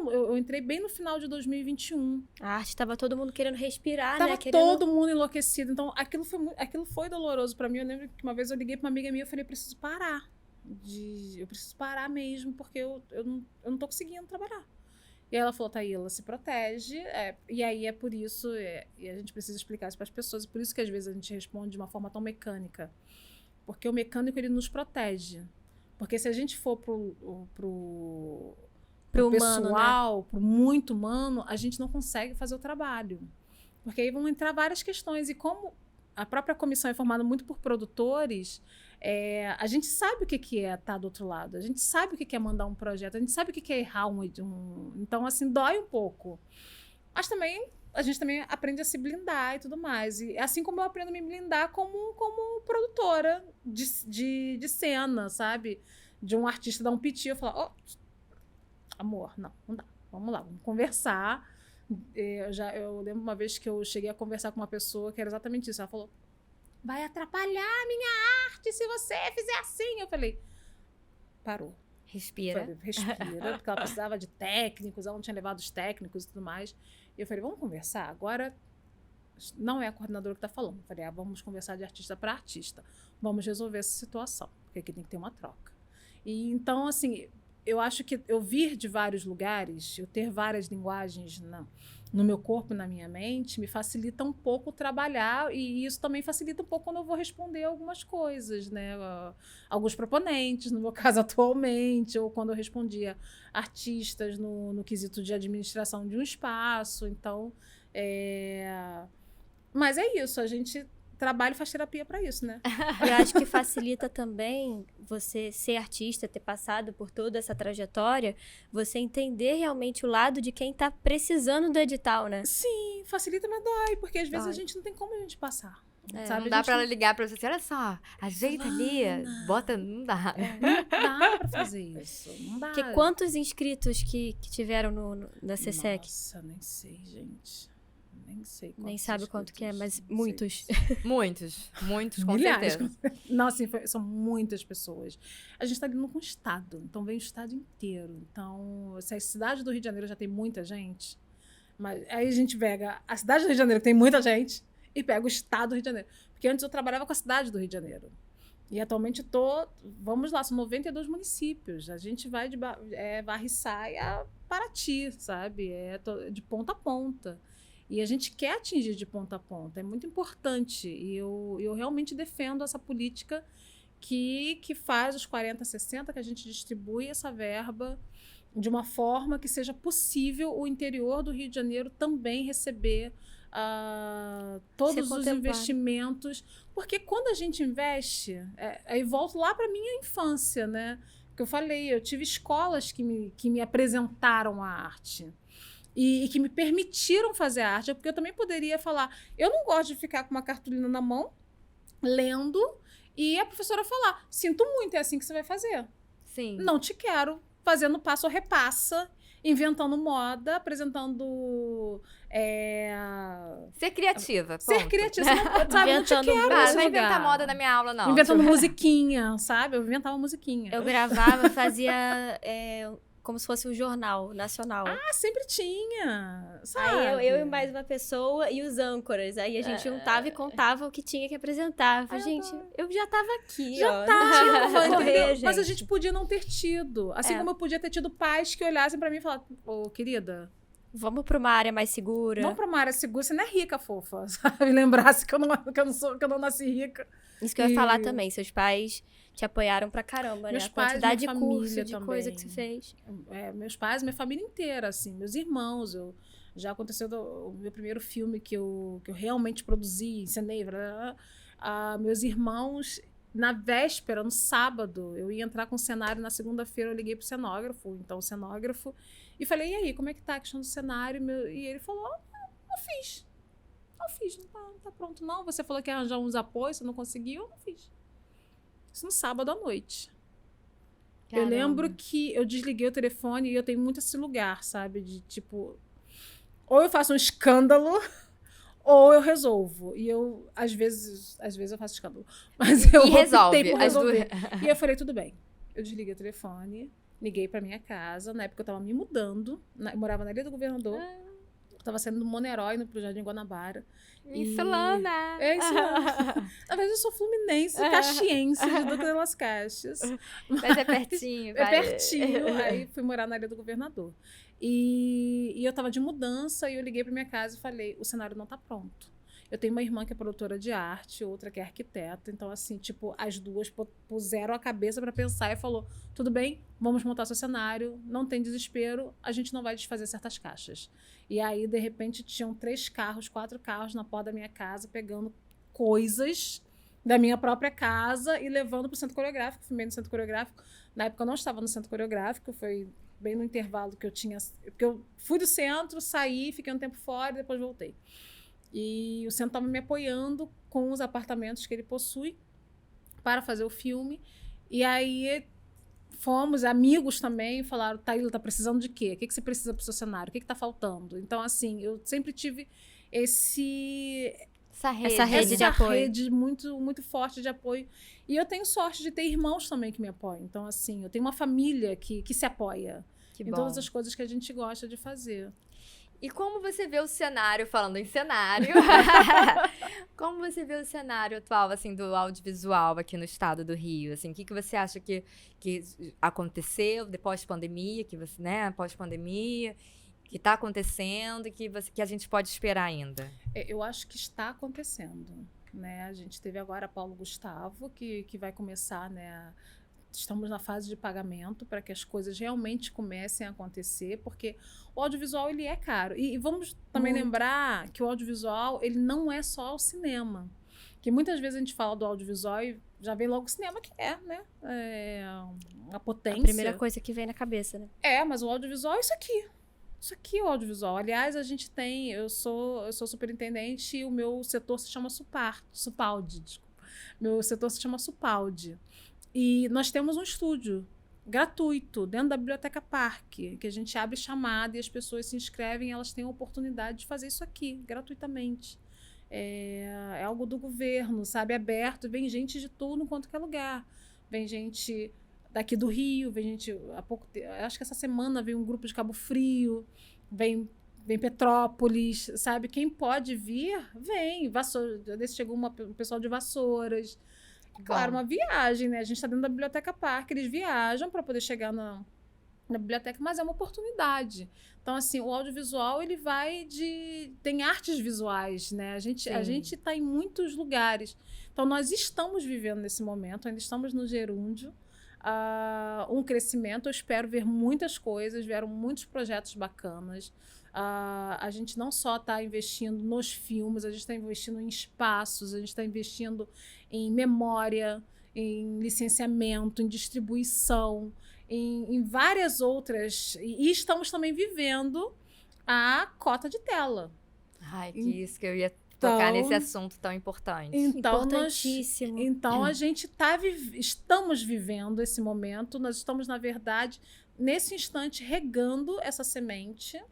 eu entrei bem no final de 2021.
A arte estava todo mundo querendo respirar,
Tava
né?
todo mundo enlouquecido. Então, aquilo foi doloroso para mim. Eu lembro que uma vez eu liguei para uma amiga minha e eu falei, eu preciso parar. Eu preciso parar mesmo, porque eu não tô conseguindo trabalhar. E ela falou, Taíla, se protege. E aí é por isso, e a gente precisa explicar isso para as pessoas. E por isso que às vezes a gente responde de uma forma tão mecânica. Porque o mecânico, ele nos protege. Porque se a gente for pro pessoal, né? Pro muito humano, a gente não consegue fazer o trabalho. Porque aí vão entrar várias questões. E como a própria comissão é formada muito por produtores, a gente sabe o que é estar do outro lado. A gente sabe o que é mandar um projeto. A gente sabe o que é errar Então, assim, dói um pouco. Mas também... A gente também aprende a se blindar e tudo mais. E assim como eu aprendo a me blindar como produtora de cena, sabe? De um artista dar um piti, eu falar, amor, não dá. Vamos lá, vamos conversar. Eu lembro uma vez que eu cheguei a conversar com uma pessoa que era exatamente isso. Ela falou, vai atrapalhar a minha arte se você fizer assim. Eu falei, parou.
Respira.
Falei, respira, porque ela precisava de técnicos, ela não tinha levado os técnicos e tudo mais. E eu falei, vamos conversar? Agora, não é a coordenadora que está falando. Eu falei, vamos conversar de artista para artista. Vamos resolver essa situação, porque aqui tem que ter uma troca. E então, assim, eu acho que eu vir de vários lugares, eu ter várias linguagens no meu corpo e na minha mente, me facilita um pouco trabalhar, e isso também facilita um pouco quando eu vou responder algumas coisas, né? Alguns proponentes, no meu caso atualmente, ou quando eu respondia artistas no quesito de administração de um espaço. Então, mas é isso, a gente trabalha e faz terapia para isso, né?
Eu acho que facilita também você ser artista, ter passado por toda essa trajetória, você entender realmente o lado de quem tá precisando do edital, né?
Sim, facilita, mas dói, porque às vezes a gente não tem como a gente passar. Sabe?
Não dá pra ela ligar pra você assim, olha só, ajeita ali, bota, não dá.
Não dá pra fazer isso, não dá.
Porque quantos inscritos que tiveram na CSEC?
Nossa, nem sei, gente. Nem sei.
Nem sabe quanto que é, mas muitos.
Muitos, com
milhares.
certeza.
Nossa, são muitas pessoas. A gente está lidando com o Estado, então vem o Estado inteiro. Então, se a cidade do Rio de Janeiro já tem muita gente, mas aí a gente pega a cidade do Rio de Janeiro, que tem muita gente, e pega o Estado do Rio de Janeiro. Porque antes eu trabalhava com a cidade do Rio de Janeiro. E atualmente vamos lá, são 92 municípios. A gente vai de Varriçai a Paraty, sabe? De ponta a ponta. E a gente quer atingir de ponta a ponta, é muito importante. E eu realmente defendo essa política que faz os 40, 60, que a gente distribui essa verba de uma forma que seja possível o interior do Rio de Janeiro também receber todos os investimentos. Porque quando a gente investe, aí volto lá para a minha infância, né? Que eu falei, eu tive escolas que me apresentaram a arte. E que me permitiram fazer arte, porque eu também poderia falar, eu não gosto de ficar com uma cartolina na mão, lendo, e a professora falar, sinto muito, é assim que você vai fazer.
Sim.
Não te quero, fazendo passo ou repassa, inventando moda, apresentando...
Ser criativa, ponto.
Ser criativa, sabe? Não te quero
não vai inventar moda na minha aula, não.
Inventando musiquinha, sabe? Eu inventava musiquinha.
Eu gravava, fazia como se fosse um jornal nacional.
Ah, sempre tinha, sabe?
Aí eu e mais uma pessoa e os âncoras. Aí a gente juntava e contava o que tinha que apresentar. Eu falei, gente, eu já tava aqui,
Já
ó.
tava,
Correr,
entendeu? Mas a
gente.
gente podia não ter tido. Assim como eu podia ter tido pais que olhassem pra mim e falassem, ô, querida,
Vamos pra uma área mais segura.
vamos pra uma área segura, você não é rica, fofa, sabe? Lembrasse que eu não nasci rica.
Isso que eu ia falar também. Seus pais te apoiaram pra caramba,
Meus
né? A
pais,
quantidade de
minha
curso,
família
de coisa que
também.
você fez.
Meus pais, minha família inteira, assim, meus irmãos, já aconteceu o meu primeiro filme que eu realmente produzi, encenei, meus irmãos, na véspera, no sábado, eu ia entrar com o cenário, na segunda-feira eu liguei pro cenógrafo, então o cenógrafo, e falei, e aí, como é que tá a questão do cenário? E ele falou, não fiz, não tá pronto não, você falou que ia arranjar uns apoios, você não conseguiu, eu não fiz. Isso no sábado à noite.
Caramba.
Eu lembro que eu desliguei o telefone e eu tenho muito esse lugar, sabe? De tipo, ou eu faço um escândalo, ou eu resolvo. E eu, às vezes eu faço escândalo. Mas eu optei por resolver. E eu falei, tudo bem. Eu desliguei o telefone, liguei pra minha casa. Na época eu tava me mudando. Eu morava na Ilha do Governador. Eu tava saindo do Monerói, no Jardim Guanabara.
Insulana!
É isso. Na verdade, eu sou fluminense, caxiense, de Duque de las Caxias.
Mas é pertinho,
É
vai.
pertinho. Aí fui morar na Ilha do Governador. E eu tava de mudança e eu liguei pra minha casa e falei, o cenário não tá pronto. Eu tenho uma irmã que é produtora de arte, outra que é arquiteta. Então, assim, tipo, as duas puseram a cabeça pra pensar e falou, tudo bem, vamos montar seu cenário, não tem desespero, a gente não vai desfazer certas caixas. E aí, de repente, tinham 4 carros na porta da minha casa, pegando coisas da minha própria casa e levando pro Centro Coreográfico. Filmei no Centro Coreográfico. Na época, eu não estava no Centro Coreográfico, foi bem no intervalo que eu tinha... Porque eu fui do centro, saí, fiquei um tempo fora e depois voltei. E o centro estava me apoiando com os apartamentos que ele possui para fazer o filme. E aí fomos, amigos também, falaram, Taíla, tá precisando de quê? O que você precisa pro seu cenário? O que tá faltando? Então, assim, eu sempre tive
Essa
rede de apoio.
rede muito, muito forte de apoio. E eu tenho sorte de ter irmãos também que me apoiam. Então, assim, eu tenho uma família que se apoia
Que
em
bom.
todas as coisas que a gente gosta de fazer.
E como você vê o cenário, falando em cenário, como você vê o cenário atual, assim, do audiovisual aqui no estado do Rio, assim, o que você acha que aconteceu depois da pandemia, que você, né, pós-pandemia, que está acontecendo e que a gente pode esperar ainda?
Eu acho que está acontecendo, né? A gente teve agora Paulo Gustavo, que vai começar, né? Estamos na fase de pagamento para que as coisas realmente comecem a acontecer, porque o audiovisual, ele é caro. E vamos também lembrar que o audiovisual, ele não é só o cinema. Que muitas vezes a gente fala do audiovisual e já vem logo o cinema, que é, né? Uma potência.
A primeira coisa que vem na cabeça, né?
Mas o audiovisual é isso aqui. Isso aqui é o audiovisual. Aliás, a gente tem... Eu sou superintendente e o meu setor se chama Supaldi, desculpa. Meu setor se chama Supaldi. E nós temos um estúdio gratuito dentro da Biblioteca Parque, que a gente abre chamada e as pessoas se inscrevem e elas têm a oportunidade de fazer isso aqui, gratuitamente. É algo do governo, sabe? Aberto. Vem gente de tudo quanto que é lugar. Vem gente daqui do Rio, vem gente... acho que essa semana veio um grupo de Cabo Frio, vem Petrópolis, sabe? Quem pode vir, vem. Desse chegou um pessoal de Vassouras. Claro, uma viagem, né? A gente está dentro da Biblioteca Parque, eles viajam para poder chegar na biblioteca, mas é uma oportunidade. Então, assim, o audiovisual, ele tem artes visuais, né? A gente está em muitos lugares. Então, nós estamos vivendo nesse momento, ainda estamos no gerúndio, um crescimento. Eu espero ver muitas coisas, vieram muitos projetos bacanas. A gente não só está investindo nos filmes, a gente está investindo em espaços, a gente está investindo em memória, em licenciamento, em distribuição, em várias outras. E estamos também vivendo a cota de tela.
Ai, que isso que eu ia tocar nesse assunto tão importante.
Então,
Importantíssimo.
A gente estamos vivendo esse momento, nós estamos, na verdade, nesse instante, regando essa semente.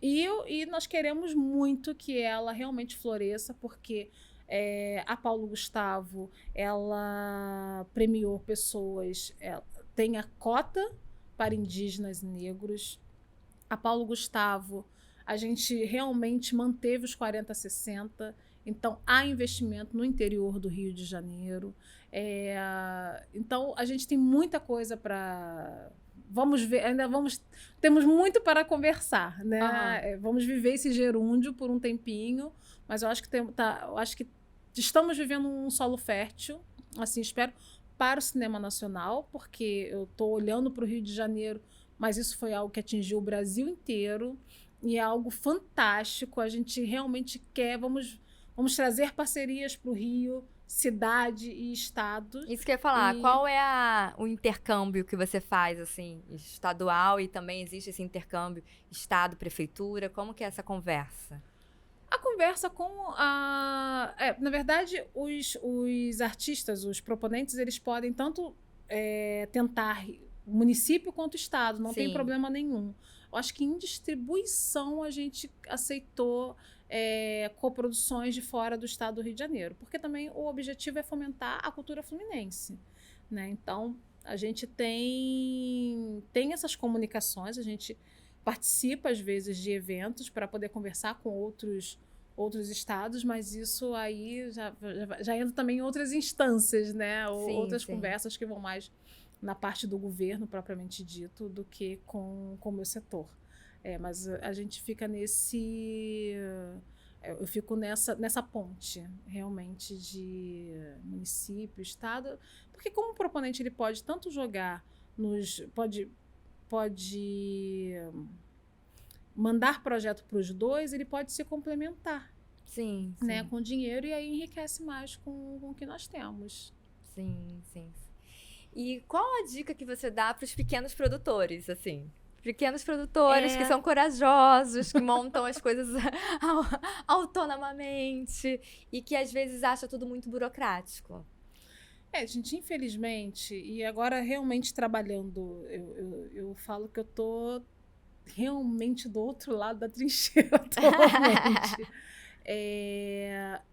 E nós queremos muito que ela realmente floresça, porque a Paulo Gustavo, ela premiou pessoas, tem a cota para indígenas e negros. A Paulo Gustavo, a gente realmente manteve os 40-60, então há investimento no interior do Rio de Janeiro. Então a gente tem muita coisa para... Vamos ver, temos muito para conversar, né? Vamos viver esse gerúndio por um tempinho, mas eu acho que estamos vivendo um solo fértil, assim, espero, para o cinema nacional, porque eu estou olhando para o Rio de Janeiro, mas isso foi algo que atingiu o Brasil inteiro e é algo fantástico. A gente realmente quer, vamos trazer parcerias para o Rio, cidade e estado.
Isso que eu ia falar, qual é o intercâmbio que você faz, assim, estadual, e também existe esse intercâmbio estado, prefeitura, como que é essa conversa?
A conversa com a... na verdade, os artistas, os proponentes, eles podem tanto tentar o município quanto o estado, não tem problema nenhum. Eu acho que em distribuição a gente aceitou coproduções de fora do estado do Rio de Janeiro, porque também o objetivo é fomentar a cultura fluminense, né? Então, a gente tem essas comunicações, a gente participa, às vezes, de eventos para poder conversar com outros estados, mas isso aí já entra também em outras instâncias, né? Outras conversas que vão mais na parte do governo, propriamente dito, do que com o meu setor. Mas a gente fica eu fico nessa ponte, realmente, de município, estado, porque como proponente ele pode tanto jogar pode mandar projeto para os dois, ele pode se complementar.
Sim.
Né, com dinheiro, e aí enriquece mais com o que nós temos.
Sim. E qual a dica que você dá para os pequenos produtores, assim? Pequenos produtores que são corajosos, que montam as coisas autonomamente e que às vezes acham tudo muito burocrático.
Gente, infelizmente, e agora realmente trabalhando, eu falo que eu tô realmente do outro lado da trincheira atualmente.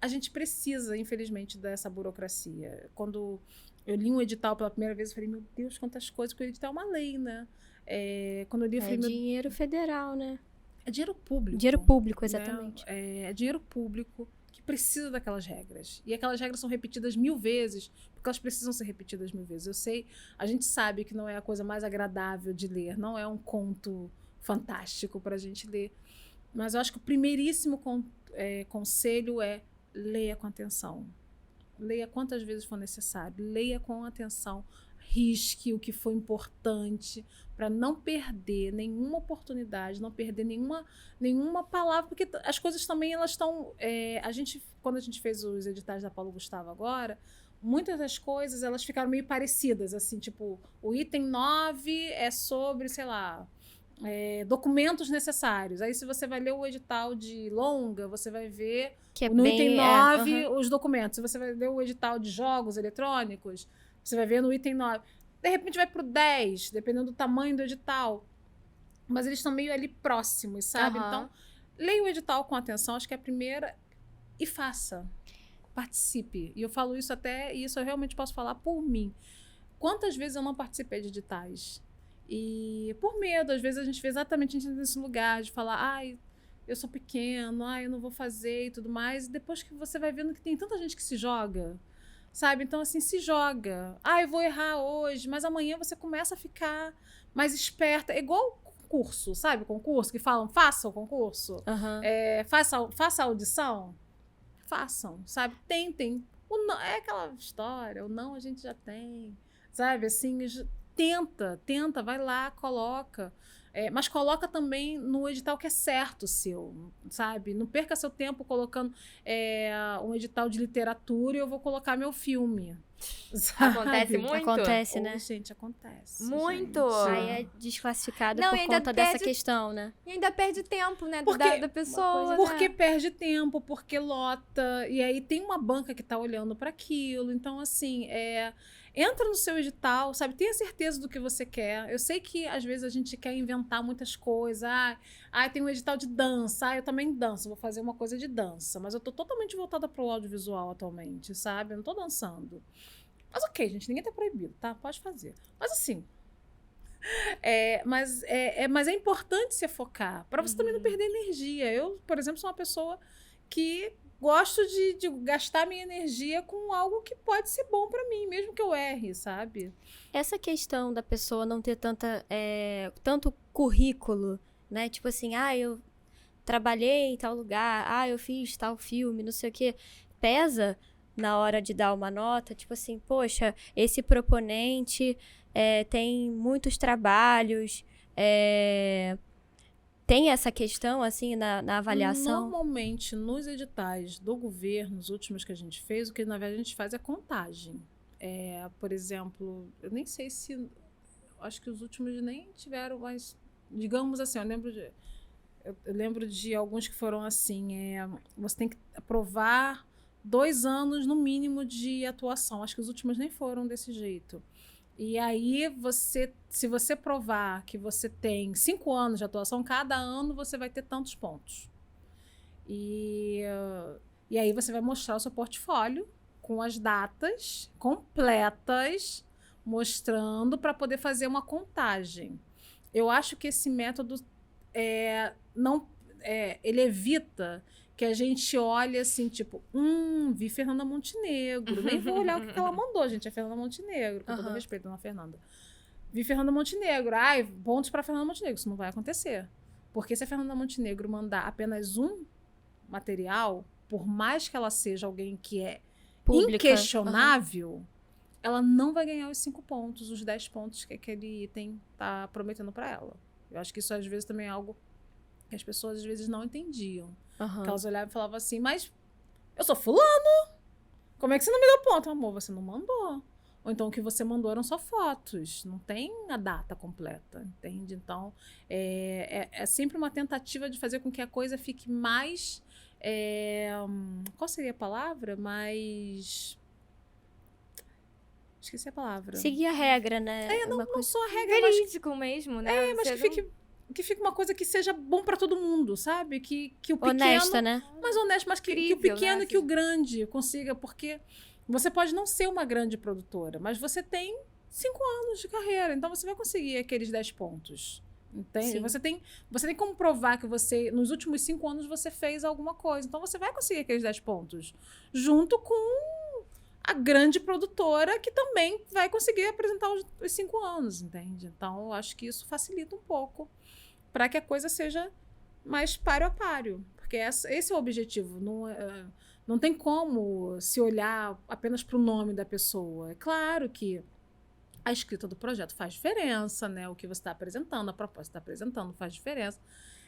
A gente precisa, infelizmente, dessa burocracia. Quando eu li um edital pela primeira vez, eu falei, meu Deus, quantas coisas, porque o edital é uma lei, né? Quando eu li, eu falei,
dinheiro federal, né?
É dinheiro público.
Dinheiro público, exatamente.
Né? É dinheiro público que precisa daquelas regras. E aquelas regras são repetidas 1000 vezes, porque elas precisam ser repetidas 1000 vezes. Eu sei, a gente sabe que não é a coisa mais agradável de ler, não é um conto fantástico para a gente ler. Mas eu acho que o primeiríssimo conselho é leia com atenção. Leia quantas vezes for necessário. Leia com atenção. Risque o que foi importante para não perder nenhuma oportunidade, não perder nenhuma palavra, porque as coisas também elas estão... quando a gente fez os editais da Paulo Gustavo agora, muitas das coisas elas ficaram meio parecidas, assim, tipo, o item 9 é sobre, sei lá, documentos necessários. Aí, se você vai ler o edital de longa, você vai ver no item 9 os documentos. Se você vai ler o edital de jogos eletrônicos, você vai ver no item 9. De repente, vai para o 10, dependendo do tamanho do edital. Mas eles estão meio ali próximos, sabe? Então, leia o edital com atenção, acho que é a primeira, e faça. Participe. E eu falo isso e isso eu realmente posso falar por mim. Quantas vezes eu não participei de editais? E por medo, às vezes a gente vê exatamente nesse lugar de falar, ai, eu sou pequeno, ai, eu não vou fazer e tudo mais. E depois que você vai vendo que tem tanta gente que se joga, sabe? Então, assim, se joga. Ah, eu vou errar hoje, mas amanhã você começa a ficar mais esperta. É igual concurso, sabe? Concurso que falam, faça o concurso, faça a audição. Façam, sabe? Tentem. O não, é aquela história, o não a gente já tem, sabe? Assim, tenta, vai lá, coloca. Mas coloca também no edital que é certo seu, sabe? Não perca seu tempo colocando um edital de literatura e eu vou colocar meu filme. Sabe?
Acontece muito?
Acontece, né?
Gente, acontece.
Muito!
Gente.
Aí é desclassificado
Não,
por
ainda
conta dessa questão, né?
E ainda perde tempo, né? Da pessoa.
Porque
né?
perde tempo, porque lota. E aí tem uma banca que tá olhando para aquilo. Então, assim, entra no seu edital, sabe? Tenha certeza do que você quer. Eu sei que, às vezes, a gente quer inventar muitas coisas. Tem um edital de dança. Eu também danço, vou fazer uma coisa de dança. Mas eu tô totalmente voltada pro audiovisual atualmente, sabe? Eu não tô dançando. Mas ok, gente, ninguém tá proibido, tá? Pode fazer. Mas assim, Mas é importante você focar, para você também não perder energia. Eu, por exemplo, sou uma pessoa que gosto de gastar minha energia com algo que pode ser bom para mim, mesmo que eu erre, sabe?
Essa questão da pessoa não ter tanto currículo, né? Tipo assim, eu trabalhei em tal lugar, eu fiz tal filme, não sei o quê. Pesa na hora de dar uma nota, tipo assim, poxa, esse proponente tem muitos trabalhos, tem essa questão, assim, na avaliação?
Normalmente, nos editais do governo, os últimos que a gente fez, o que na verdade a gente faz é contagem. Por exemplo, eu nem sei se... Acho que os últimos nem tiveram, mas... Digamos assim, eu lembro de alguns que foram assim, você tem que aprovar 2 anos, no mínimo, de atuação. Acho que os últimos nem foram desse jeito. E aí, se você provar que você tem 5 anos de atuação, cada ano você vai ter tantos pontos. E aí você vai mostrar o seu portfólio com as datas completas, mostrando para poder fazer uma contagem. Eu acho que esse método ele evita que a gente olhe assim, tipo, vi Fernanda Montenegro. Nem vou olhar o que ela mandou, gente. É Fernanda Montenegro, com todo respeito, dona Fernanda. Vi Fernanda Montenegro. Pontos para Fernanda Montenegro. Isso não vai acontecer. Porque se a Fernanda Montenegro mandar apenas um material, por mais que ela seja alguém que é pública, inquestionável, ela não vai ganhar os 5 pontos, os 10 pontos que aquele item tá prometendo para ela. Eu acho que isso, às vezes, também é algo que as pessoas, às vezes, não entendiam. Que elas olhavam e falavam assim, mas eu sou fulano, como é que você não me deu ponto? Amor, você não mandou. Ou então o que você mandou eram só fotos, não tem a data completa, entende? Então, é sempre uma tentativa de fazer com que a coisa fique mais... qual seria a palavra? Mais... Esqueci a palavra.
Seguir a regra, né?
Não só a regra,
verídico mesmo, né?
mas que fique uma coisa que seja bom para todo mundo, sabe? Que o pequeno...
Honesta, né?
Mas honesto, mas que o pequeno, né? Que o grande consiga, porque você pode não ser uma grande produtora, mas você tem 5 anos de carreira, então você vai conseguir aqueles 10 pontos. Entende? Você tem como provar que você, nos últimos 5 anos, você fez alguma coisa. Então você vai conseguir aqueles 10 pontos. Junto com a grande produtora que também vai conseguir apresentar os 5 anos, entende? Então, eu acho que isso facilita um pouco para que a coisa seja mais páreo a páreo. Porque esse é o objetivo. Não tem como se olhar apenas para o nome da pessoa. É claro que a escrita do projeto faz diferença, né? O que você está apresentando, a proposta que está apresentando faz diferença.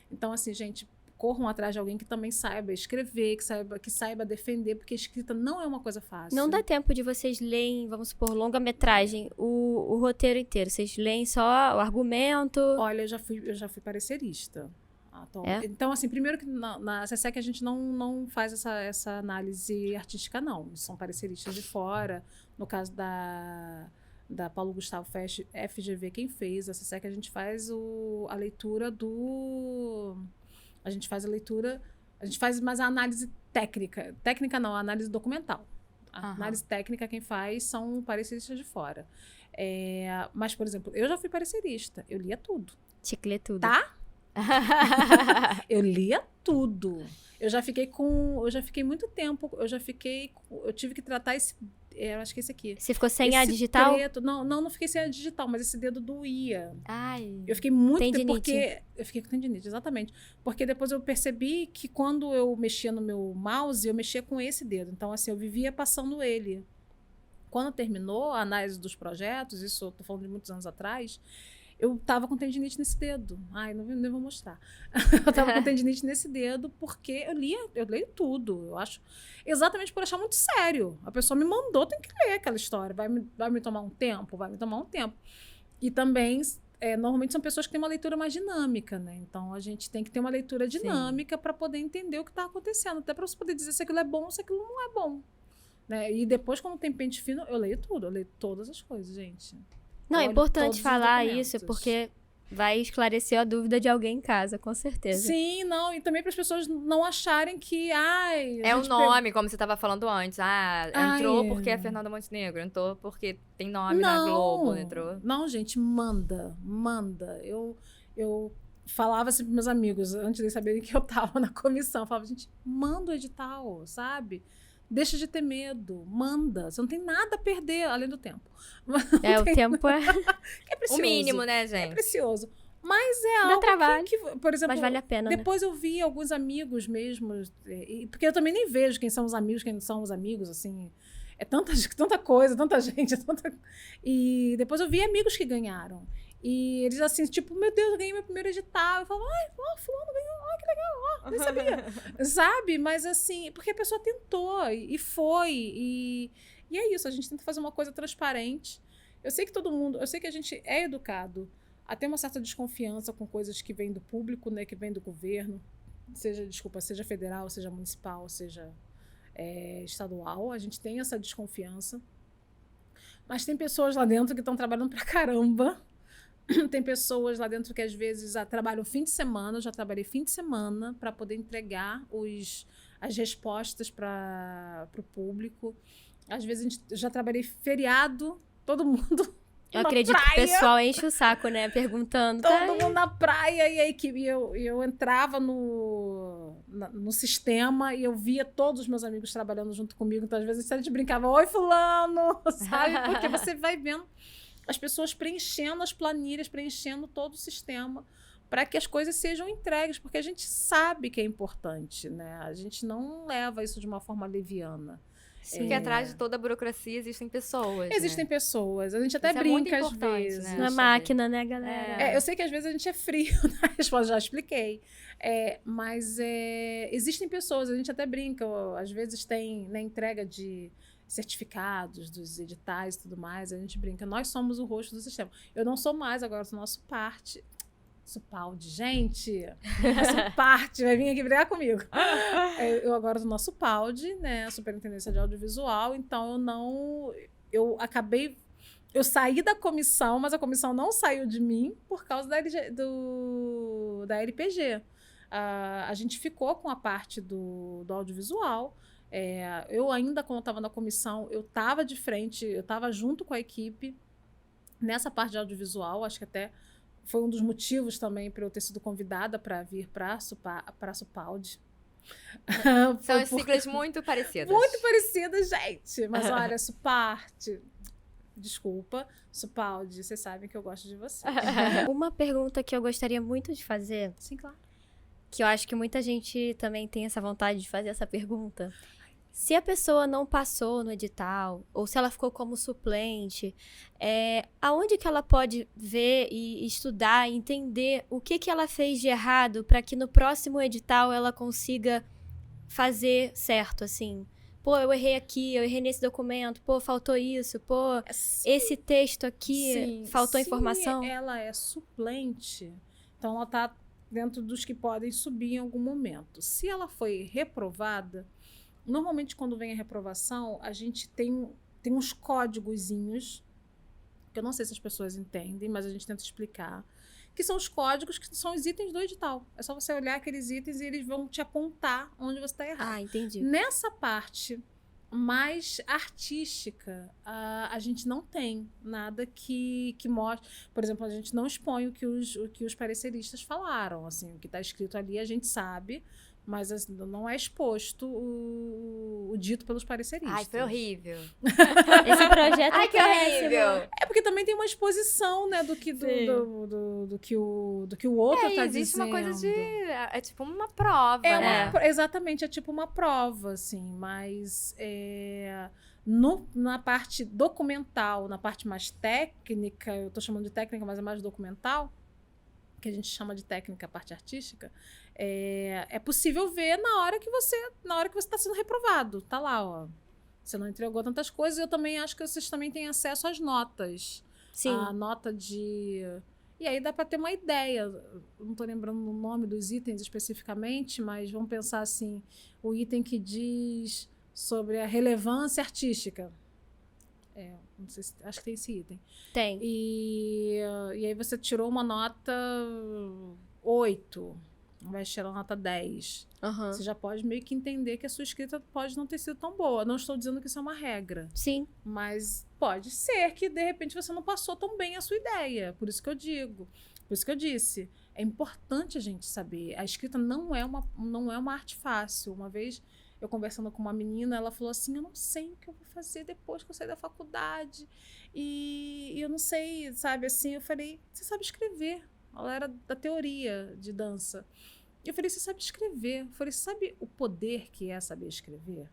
Então, assim, gente, corram atrás de alguém que também saiba escrever, que saiba defender, porque escrita não é uma coisa fácil.
Não dá tempo de vocês lerem, vamos supor, longa-metragem, o roteiro inteiro. Vocês leem só o argumento?
Olha, eu já fui parecerista. Então, assim, primeiro que na SESEC a gente não faz essa análise artística, não. São pareceristas de fora. No caso da Paulo Gustavo FGV, quem fez a SESEC, a gente faz a leitura do... A gente faz mais a análise técnica. Técnica não, a análise documental. A análise técnica, quem faz são pareceristas de fora. Mas, por exemplo, eu já fui parecerista. Eu lia tudo.
Tinha que ler tudo.
Tá? Eu lia tudo. Eu já fiquei muito tempo. Eu tive que tratar eu acho que esse aqui.
Você ficou sem a digital?
Preto, não fiquei sem a digital, mas esse dedo doía.
Ai.
Eu fiquei muito
tendinite.
Porque eu fiquei com tendinite, exatamente. Porque depois eu percebi que quando eu mexia no meu mouse, eu mexia com esse dedo. Então, assim, eu vivia passando ele. Quando terminou a análise dos projetos, isso eu tô falando de muitos anos atrás, eu tava com tendinite nesse dedo. Não vou mostrar. Eu tava com tendinite nesse dedo porque eu leio tudo. Eu acho, exatamente por achar muito sério. A pessoa me mandou, tem que ler aquela história. Vai me tomar um tempo? Vai me tomar um tempo. E também, normalmente são pessoas que têm uma leitura mais dinâmica, né? Então, a gente tem que ter uma leitura dinâmica para poder entender o que está acontecendo. Até para você poder dizer se aquilo é bom ou se aquilo não é bom. Né? E depois, quando tem pente fino, eu leio tudo. Eu leio todas as coisas, gente.
Não, é importante falar isso, porque Vai esclarecer a dúvida de alguém em casa, com certeza.
Sim, não, e também para as pessoas não acharem que, ai...
É o nome, como você estava falando antes. Ah, entrou
Ai,
porque é Fernanda Montenegro, entrou porque tem nome na Globo, entrou.
Não, gente, manda. Eu falava assim para meus amigos, antes de saberem que eu estava na comissão, eu falava, gente, manda o edital, sabe? Deixa de ter medo, manda. Você não tem nada a perder, além do tempo.
O tempo é...
Que é precioso.
O mínimo, né,
É
gente?
precioso. Mas é
Dá
algo
trabalho,
que, por exemplo,
mas vale a pena, né?
depois eu vi alguns amigos mesmo, porque eu também nem vejo quem são os amigos, quem não são os amigos, assim. É tanta coisa, tanta gente, E depois eu vi amigos que ganharam. E eles assim, tipo, meu Deus, eu ganhei meu primeiro edital. Eu falo, ai, fulano ganhou, que legal, nem sabia. Sabe? Mas assim, porque a pessoa tentou e foi. E é isso, a gente tenta fazer uma coisa transparente. Eu sei que a gente é educado a ter uma certa desconfiança com coisas que vêm do público, né, que vêm do governo, seja federal, seja municipal, seja estadual. A gente tem essa desconfiança. Mas tem pessoas lá dentro que estão trabalhando pra caramba. Tem pessoas lá dentro que às vezes trabalham fim de semana. Eu já trabalhei fim de semana para poder entregar as respostas para o público. Às vezes eu já trabalhei feriado, todo mundo
Eu
na
acredito
praia,
que o pessoal enche o saco, né? Perguntando.
todo
tá?
mundo na praia, e a equipe, eu entrava no sistema e eu via todos os meus amigos trabalhando junto comigo. Então, às vezes, a gente brincava, oi, fulano, sabe? Porque você vai vendo as pessoas preenchendo as planilhas, preenchendo todo o sistema para que as coisas sejam entregues, porque a gente sabe que é importante, né? A gente não leva isso de uma forma leviana.
Porque atrás de toda a burocracia existem pessoas.
Existem
né?
pessoas. A gente até
Isso é muito
brinca às
importante,
vezes.
né?
Na
saber.
máquina, né, galera?
Eu sei que às vezes a gente é frio na resposta, já expliquei. Mas existem pessoas, a gente até brinca, às vezes tem na entrega de certificados, dos editais e tudo mais, a gente brinca, nós somos o rosto do sistema. Eu não sou mais, agora eu sou nosso parte. Supaldi, gente, nosso parte vai vir aqui brigar comigo. Eu agora sou nosso Supaldi, né, Superintendência de Audiovisual, então eu saí da comissão, mas a comissão não saiu de mim por causa da LPG. A gente ficou com a parte do audiovisual. Eu ainda, quando eu estava na comissão, eu estava de frente, eu estava junto com a equipe nessa parte de audiovisual. Acho que até foi um dos motivos também para eu ter sido convidada para vir para a Supaldi.
São as siglas muito parecidas.
Muito parecidas, gente. Mas olha, Suparte... Desculpa, Supaldi, vocês sabem que eu gosto de você.
Uma pergunta que eu gostaria muito de fazer,
Sim, claro.
que eu acho que muita gente também tem essa vontade de fazer essa pergunta. Se a pessoa não passou no edital, ou se ela ficou como suplente, aonde que ela pode ver e estudar, entender o que ela fez de errado para que no próximo edital ela consiga fazer certo, assim? Pô, eu errei aqui, eu errei nesse documento, pô, faltou isso, pô, esse texto aqui, faltou informação.
Ela é suplente, então ela está dentro dos que podem subir em algum momento. Se ela foi reprovada, normalmente quando vem a reprovação, a gente tem uns códigozinhos, que eu não sei se as pessoas entendem, mas a gente tenta explicar, que são os códigos que são os itens do edital. É só você olhar aqueles itens e eles vão te apontar onde você está errado.
Ah, entendi.
Nessa parte mais artística, a gente não tem nada que mostre. Por exemplo, a gente não expõe o que os pareceristas falaram. Assim, o que está escrito ali a gente sabe, mas assim, não é exposto o dito pelos pareceristas.
Ai, foi horrível.
Esse projeto
Ai, que horrível.
É porque também tem uma exposição, né, do que o outro está dizendo.
Existe uma coisa de... É tipo uma prova, né?
Exatamente, é tipo uma prova, assim, mas na parte documental, na parte mais técnica, eu estou chamando de técnica, mas é mais documental, que a gente chama de técnica, a parte artística, é possível ver na hora que você está sendo reprovado. Tá lá, ó. Você não entregou tantas coisas. Eu também acho que vocês também têm acesso às notas.
Sim.
A nota de... E aí dá para ter uma ideia. Eu não estou lembrando o nome dos itens especificamente, mas vamos pensar assim, o item que diz sobre a relevância artística. Não sei se, acho que tem esse item.
Tem.
E aí você tirou uma nota 8, vai tirar uma nota 10.
Aham.
Você já pode meio que entender que a sua escrita pode não ter sido tão boa. Não estou dizendo que isso é uma regra.
Sim.
Mas pode ser que, de repente, você não passou tão bem a sua ideia. Por isso que eu digo. Por isso que eu disse. É importante a gente saber. A escrita não é uma arte fácil. Uma vez, eu conversando com uma menina, ela falou assim, eu não sei o que eu vou fazer depois que eu sair da faculdade. E eu não sei, sabe, assim. Eu falei, você sabe escrever. Ela era da teoria de dança. Eu falei, você sabe escrever. Eu falei, sabe o poder que é saber escrever?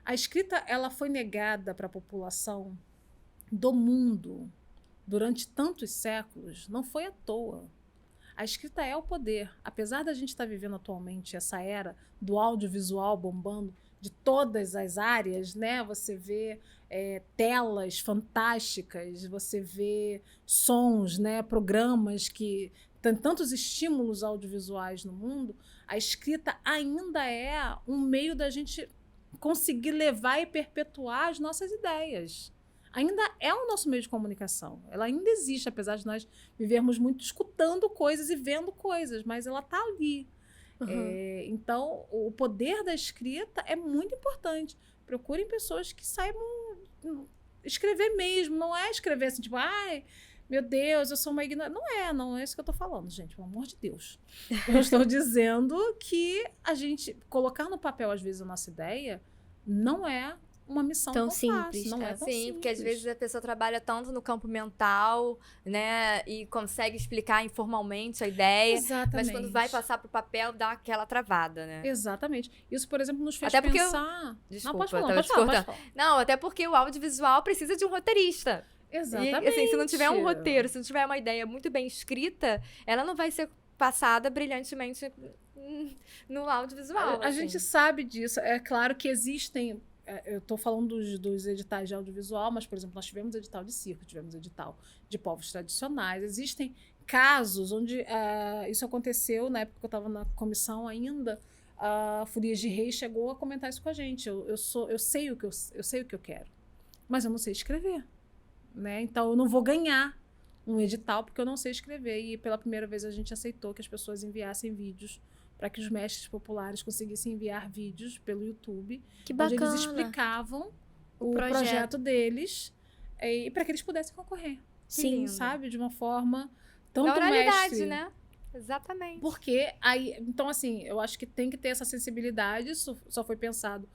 A escrita, ela foi negada para a população do mundo durante tantos séculos. Não foi à toa. A escrita é o poder. Apesar da gente estar vivendo atualmente essa era do audiovisual bombando de todas as áreas, né? Você vê telas fantásticas, você vê sons, né? Programas que tem tantos estímulos audiovisuais no mundo, a escrita ainda é um meio da gente conseguir levar e perpetuar as nossas ideias. Ainda é o nosso meio de comunicação. Ela ainda existe, apesar de nós vivermos muito escutando coisas e vendo coisas, mas ela está ali.
Uhum.
Então, o poder da escrita é muito importante. Procurem pessoas que saibam escrever mesmo. Não é escrever assim, tipo, ai, meu Deus, eu sou uma ignorante. Não é isso que eu estou falando, gente, pelo amor de Deus. Eu estou dizendo que a gente colocar no papel, às vezes, a nossa ideia não é uma missão
Tão
tão
simples,
fácil. Não é tão
Sim,
simples.
porque às vezes a pessoa trabalha tanto no campo mental, né? E consegue explicar informalmente a ideia.
Exatamente.
Mas quando vai passar pro papel, dá aquela travada, né?
Exatamente. Isso, por exemplo, nos fez
Até porque
pensar...
Desculpa,
não, pode falar,
tava
pode
te
falar, pode
cortando.
falar.
Não, até porque o audiovisual precisa de um roteirista.
Exatamente.
E, assim, se não tiver um roteiro, se não tiver uma ideia muito bem escrita, ela não vai ser passada brilhantemente no audiovisual.
A gente sabe disso. É claro que existem... Eu estou falando dos editais de audiovisual, mas, por exemplo, nós tivemos edital de circo, tivemos edital de povos tradicionais. Existem casos onde isso aconteceu, na época que eu estava na comissão ainda, a Folias de Reis chegou a comentar isso com a gente. Eu sei o que eu quero, mas eu não sei escrever. Né? Então, eu não vou ganhar um edital porque eu não sei escrever. E pela primeira vez a gente aceitou que as pessoas enviassem vídeos para que os mestres populares conseguissem enviar vídeos pelo YouTube.
Que bacana.
Onde eles explicavam o projeto deles e para que eles pudessem concorrer.
Sim.
Sabe? De uma forma tão
da oralidade,
mestre.
né? Exatamente.
Porque aí... Então, assim, eu acho que tem que ter essa sensibilidade. Isso só foi pensado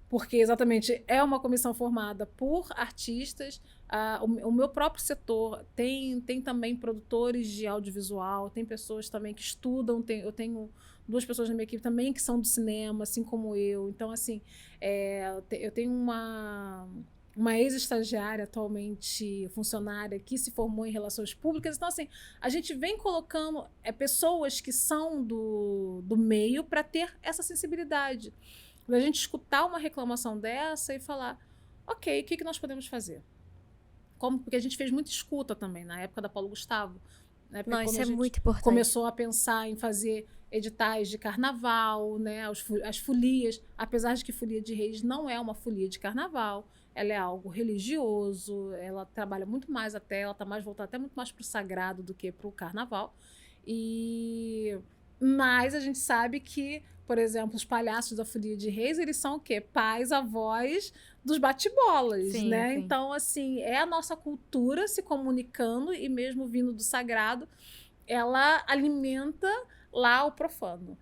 porque, exatamente, é uma comissão formada por artistas. O meu próprio setor tem também produtores de audiovisual, tem pessoas também que estudam, eu tenho 2 pessoas na minha equipe também que são do cinema, assim como eu. Então, assim, eu tenho uma ex-estagiária, atualmente funcionária, que se formou em relações públicas. Então, assim, a gente vem colocando pessoas que são do meio para ter essa sensibilidade. A gente escutar uma reclamação dessa e falar, ok, o que nós podemos fazer? Porque a gente fez muita escuta também, na época da Paulo Gustavo. Na época
Não,
quando
isso
a
é
gente
muito importante.
começou a pensar em fazer editais de carnaval, né, as folias, apesar de que Folia de Reis não é uma folia de carnaval, ela é algo religioso, ela trabalha muito mais ela está mais voltada até muito mais para o sagrado do que para o carnaval. Mas a gente sabe que, por exemplo, os palhaços da Folia de Reis, eles são o quê? Pais, avós dos bate-bolas,
Sim,
né?
sim.
Então, assim, é a nossa cultura se comunicando e mesmo vindo do sagrado, ela alimenta lá o profano.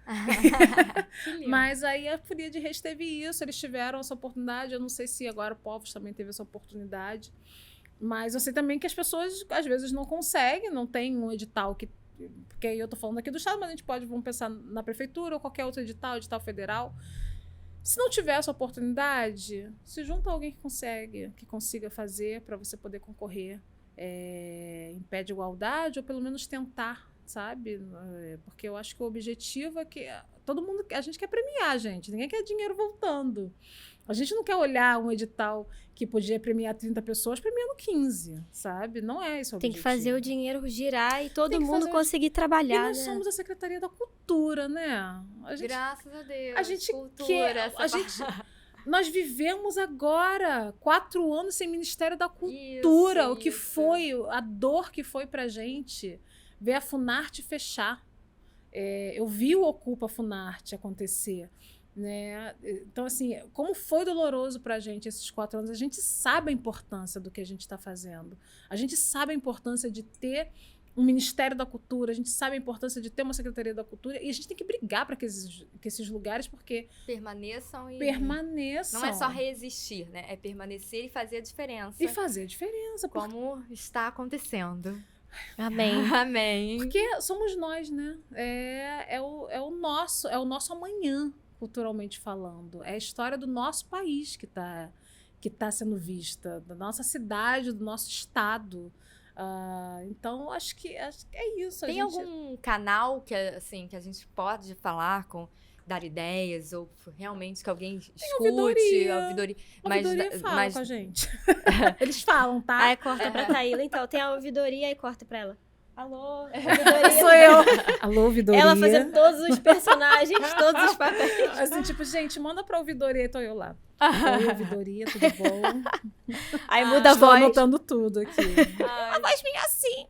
Que lindo.
Mas aí a Folia de Reis teve isso, eles tiveram essa oportunidade, eu não sei se agora o Povos também teve essa oportunidade, mas eu sei também que as pessoas às vezes não conseguem, não tem um edital que... Porque aí eu tô falando aqui do estado, mas a gente vamos pensar na prefeitura ou qualquer outro edital federal. Se não tiver essa oportunidade, se junta alguém que consiga fazer para você poder concorrer em pé de igualdade ou pelo menos tentar, sabe? Porque eu acho que o objetivo é que todo mundo... A gente quer premiar, gente. Ninguém quer dinheiro voltando. A gente não quer olhar um edital que podia premiar 30 pessoas premiando 15, sabe? Não é esse o
Tem
objetivo.
que fazer o dinheiro girar e todo
Tem que
mundo
fazer
conseguir
E
trabalhar,
nós
né?
somos a Secretaria da Cultura, né?
Graças a Deus.
a gente
Cultura,
quer...
essa
A gente, Nós vivemos agora 4 anos sem Ministério da Cultura. O que foi, a dor que foi pra gente ver a Funarte fechar. Eu vi o Ocupa Funarte acontecer. Né? Então, assim, como foi doloroso pra gente esses 4 anos, a gente sabe a importância do que a gente está fazendo. A gente sabe a importância de ter um Ministério da Cultura, a gente sabe a importância de ter uma Secretaria da Cultura e a gente tem que brigar para que esses lugares, porque
permaneçam.
Permaneçam.
Não é só resistir, né? É permanecer e fazer a diferença.
E fazer a diferença.
Como está acontecendo.
Amém.
Amém.
Porque somos nós, né? É o nosso amanhã, culturalmente falando. É a história do nosso país que tá sendo vista, da nossa cidade, do nosso estado. Então, acho que é isso.
Tem algum canal que a gente pode falar dar ideias, ou realmente que alguém escute? Ouvidoria.
Ouvidoria fala com a gente. Eles falam, tá?
Aí corta pra Taíla, então. Tem a ouvidoria e corta pra ela. Alô, ouvidoria.
Sou eu. Alô, ouvidoria.
Ela fazendo todos os personagens, todos os papéis.
Assim, tipo, gente, manda pra ouvidoria e tô eu lá. Oi, ouvidoria, tudo bom?
Aí muda a voz.
Estou anotando tudo aqui.
A voz vinha assim.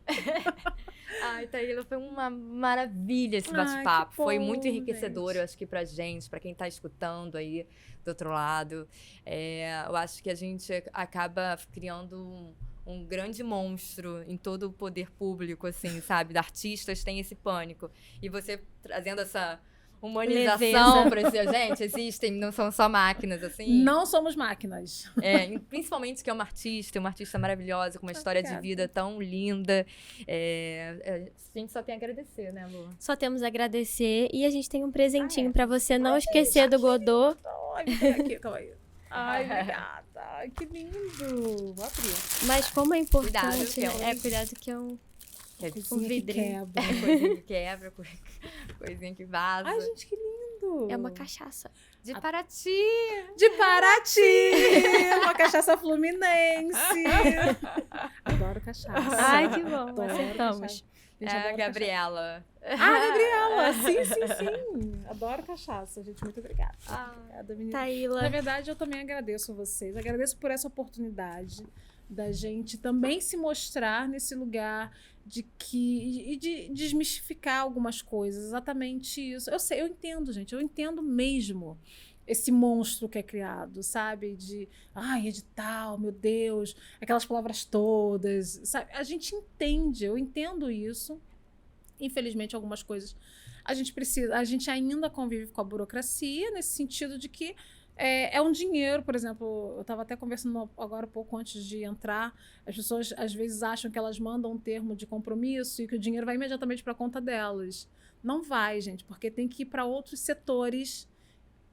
Ai, Taíla, foi uma maravilha esse bate-papo. Foi muito enriquecedor, eu acho que pra gente, pra quem tá escutando aí do outro lado. Eu acho que a gente acaba criando um grande monstro em todo o poder público, assim, sabe? Artistas têm esse pânico. E você trazendo essa humanização para esse gente, existem, não são só máquinas, assim.
Não somos máquinas.
Principalmente que é uma artista maravilhosa, com uma história de vida tão linda. A gente só tem a agradecer, né, Lu?
Só temos a agradecer e a gente tem um presentinho para você não esquecer do Godot.
Olha aqui, calma aí. Ai, obrigada. Ai, que lindo. Vou abrir.
Mas como é importante,
cuidado,
cuidado que é um vidrinho.
Coisinha que quebra, coisinha que vaza.
Ai, gente, que lindo.
É uma cachaça.
De Paraty.
De Paraty. Uma cachaça fluminense. Adoro cachaça.
Ai, que bom.
Adoro
Acertamos.
Cachaça.
A Gabriela.
Gabriela. Sim. Adoro cachaça, gente. Muito obrigada. Obrigada, menina.
Taíla.
Na verdade, eu também agradeço vocês. Agradeço por essa oportunidade da gente também se mostrar nesse lugar de desmistificar algumas coisas. Exatamente isso. Eu entendo, gente. Eu entendo mesmo esse monstro que é criado, sabe? Edital, meu Deus, aquelas palavras todas, sabe? A gente entende, eu entendo isso. Infelizmente, algumas coisas a gente ainda convive com a burocracia, nesse sentido de que é um dinheiro, por exemplo, eu estava até conversando agora um pouco antes de entrar, as pessoas às vezes acham que elas mandam um termo de compromisso e que o dinheiro vai imediatamente para a conta delas. Não vai, gente, porque tem que ir para outros setores,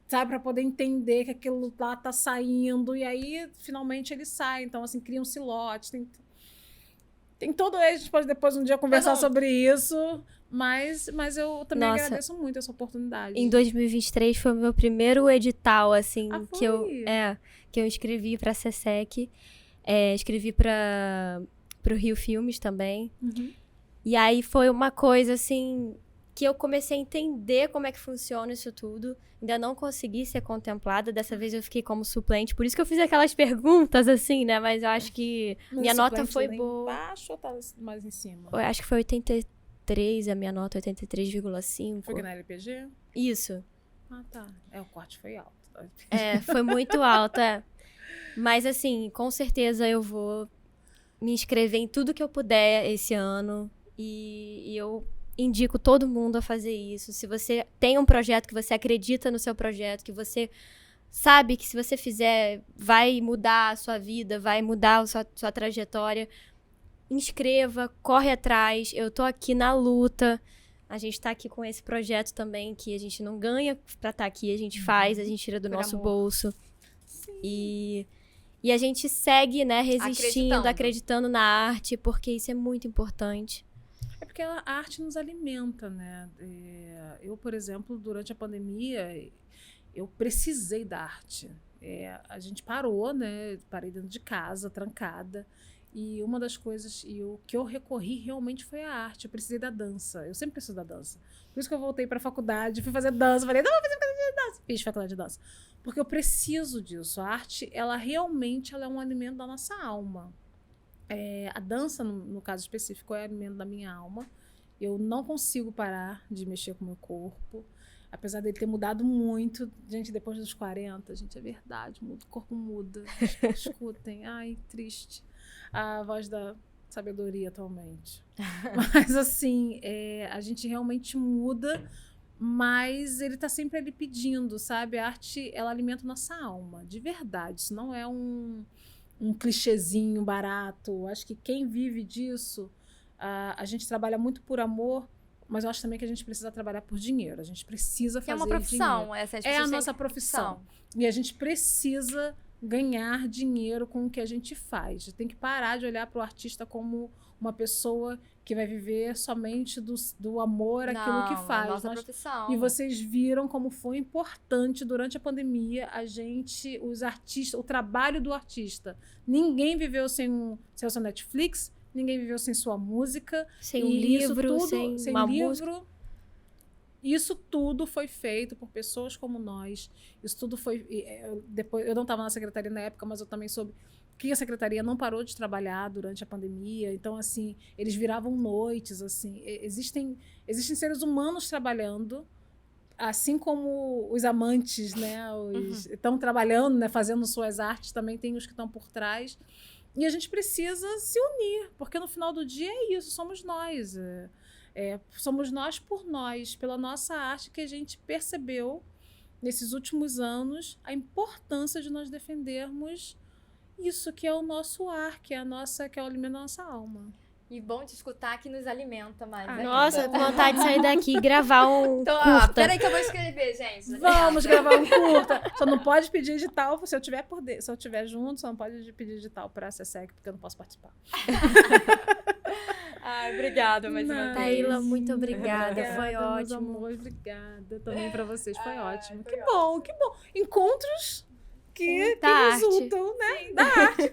sabe, para poder entender que aquilo lá tá saindo, e aí finalmente ele sai. Então, assim, criam-se lotes, tem todo. A gente pode depois um dia conversar sobre isso, mas eu também agradeço muito essa oportunidade.
Em 2023 foi o meu primeiro edital, assim, que eu escrevi para a SESEC, escrevi para o Rio Filmes também.
Uhum.
E aí foi uma coisa, assim, que eu comecei a entender como é que funciona isso tudo. Ainda não consegui ser contemplada. Dessa vez eu fiquei como suplente. Por isso que eu fiz aquelas perguntas, assim, né? Mas eu acho que minha nota foi boa.
Embaixo ou tá mais em cima?
Eu acho que foi 83, a minha nota 83,5.
Foi na LPG?
Isso.
Ah, tá. O corte foi alto.
Foi muito alto, Mas, assim, com certeza eu vou me inscrever em tudo que eu puder esse ano. E eu indico todo mundo a fazer isso. Se você tem um projeto, que você acredita no seu projeto, que você sabe que se você fizer vai mudar a sua vida, vai mudar a sua trajetória, inscreva, corre atrás. Eu tô aqui na luta. A gente tá aqui com esse projeto também, que a gente não ganha pra estar aqui, a gente faz, a gente tira do nosso bolso.
Sim.
E a gente segue, né, resistindo, acreditando na arte, porque isso é muito importante.
É porque a arte nos alimenta, né? Eu, por exemplo, durante a pandemia, eu precisei da arte. A gente parou, né? Parei dentro de casa, trancada. E uma das coisas, o que eu recorri realmente foi a arte. Eu precisei da dança. Eu sempre preciso da dança. Por isso que eu voltei para a faculdade, fui fazer dança. Falei, não, vou fazer dança. Fiz faculdade de dança. Porque eu preciso disso. A arte, ela realmente ela é um alimento da nossa alma. A dança, no caso específico, é alimento da minha alma. Eu não consigo parar de mexer com o meu corpo. Apesar dele ter mudado muito. Gente, depois dos 40, gente, é verdade. O corpo muda. Escutem. Ai, triste. A voz da sabedoria atualmente. Mas, assim, a gente realmente muda, mas ele tá sempre ali pedindo, sabe? A arte, ela alimenta nossa alma, de verdade. Isso não é um clichêzinho barato. Acho que quem vive disso, a gente trabalha muito por amor, mas eu acho também que a gente precisa trabalhar por dinheiro. A gente precisa fazer dinheiro.
É uma profissão.
É a nossa profissão. E a gente precisa ganhar dinheiro com o que a gente faz. A gente tem que parar de olhar para o artista como uma pessoa que vai viver somente do amor àquilo que faz.
É a nossa profissão.
E vocês viram como foi importante durante a pandemia os artistas, o trabalho do artista. Ninguém viveu sem o seu Netflix, ninguém viveu sem sua música.
Sem um livro, sem uma música.
Isso tudo foi feito por pessoas como nós. Isso tudo foi... Depois, eu não estava na secretaria na época, mas eu também soube que a secretaria não parou de trabalhar durante a pandemia. Então, assim, eles viravam noites, assim. Existem seres humanos trabalhando, assim como os amantes, né? Estão trabalhando, né? Fazendo suas artes, também tem os que estão por trás. E a gente precisa se unir, porque no final do dia é isso, somos nós. Somos nós por nós, pela nossa arte, que a gente percebeu nesses últimos anos a importância de nós defendermos isso que é o nosso ar, que é o alimento da nossa alma.
E bom de escutar que nos alimenta mais.
Nossa, com vontade de sair daqui e gravar um curta.
Peraí que eu vou escrever, gente.
Vamos gravar um curta. Só não pode pedir edital se eu estiver junto, só não pode pedir edital para a SESEC, porque eu não posso participar.
Ai, obrigada mais uma vez.
Taíla, muito obrigada. Foi ótimo.
Meus amores, obrigada também para vocês. Foi ótimo.
Foi
Que bom. Encontros que
Da
resultam, né?
Sim, da arte.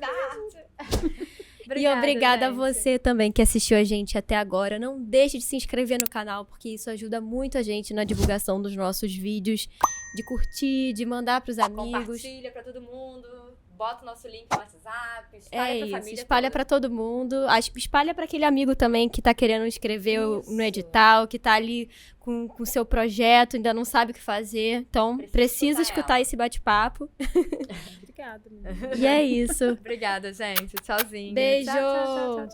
E obrigada a você também que assistiu a gente até agora. Não deixe de se inscrever no canal, porque isso ajuda muito a gente na divulgação dos nossos vídeos, de curtir, de mandar pros amigos.
Compartilha pra todo mundo. Bota o nosso link no WhatsApp. Espalha pra família.
Espalha pra todo mundo. Espalha pra aquele amigo também que tá querendo inscrever no edital, que tá ali com o seu projeto, ainda não sabe o que fazer. Então, precisa escutar esse bate-papo.
Obrigada.
E é isso.
Obrigada, gente. Tchauzinho.
Beijo.
Tchau.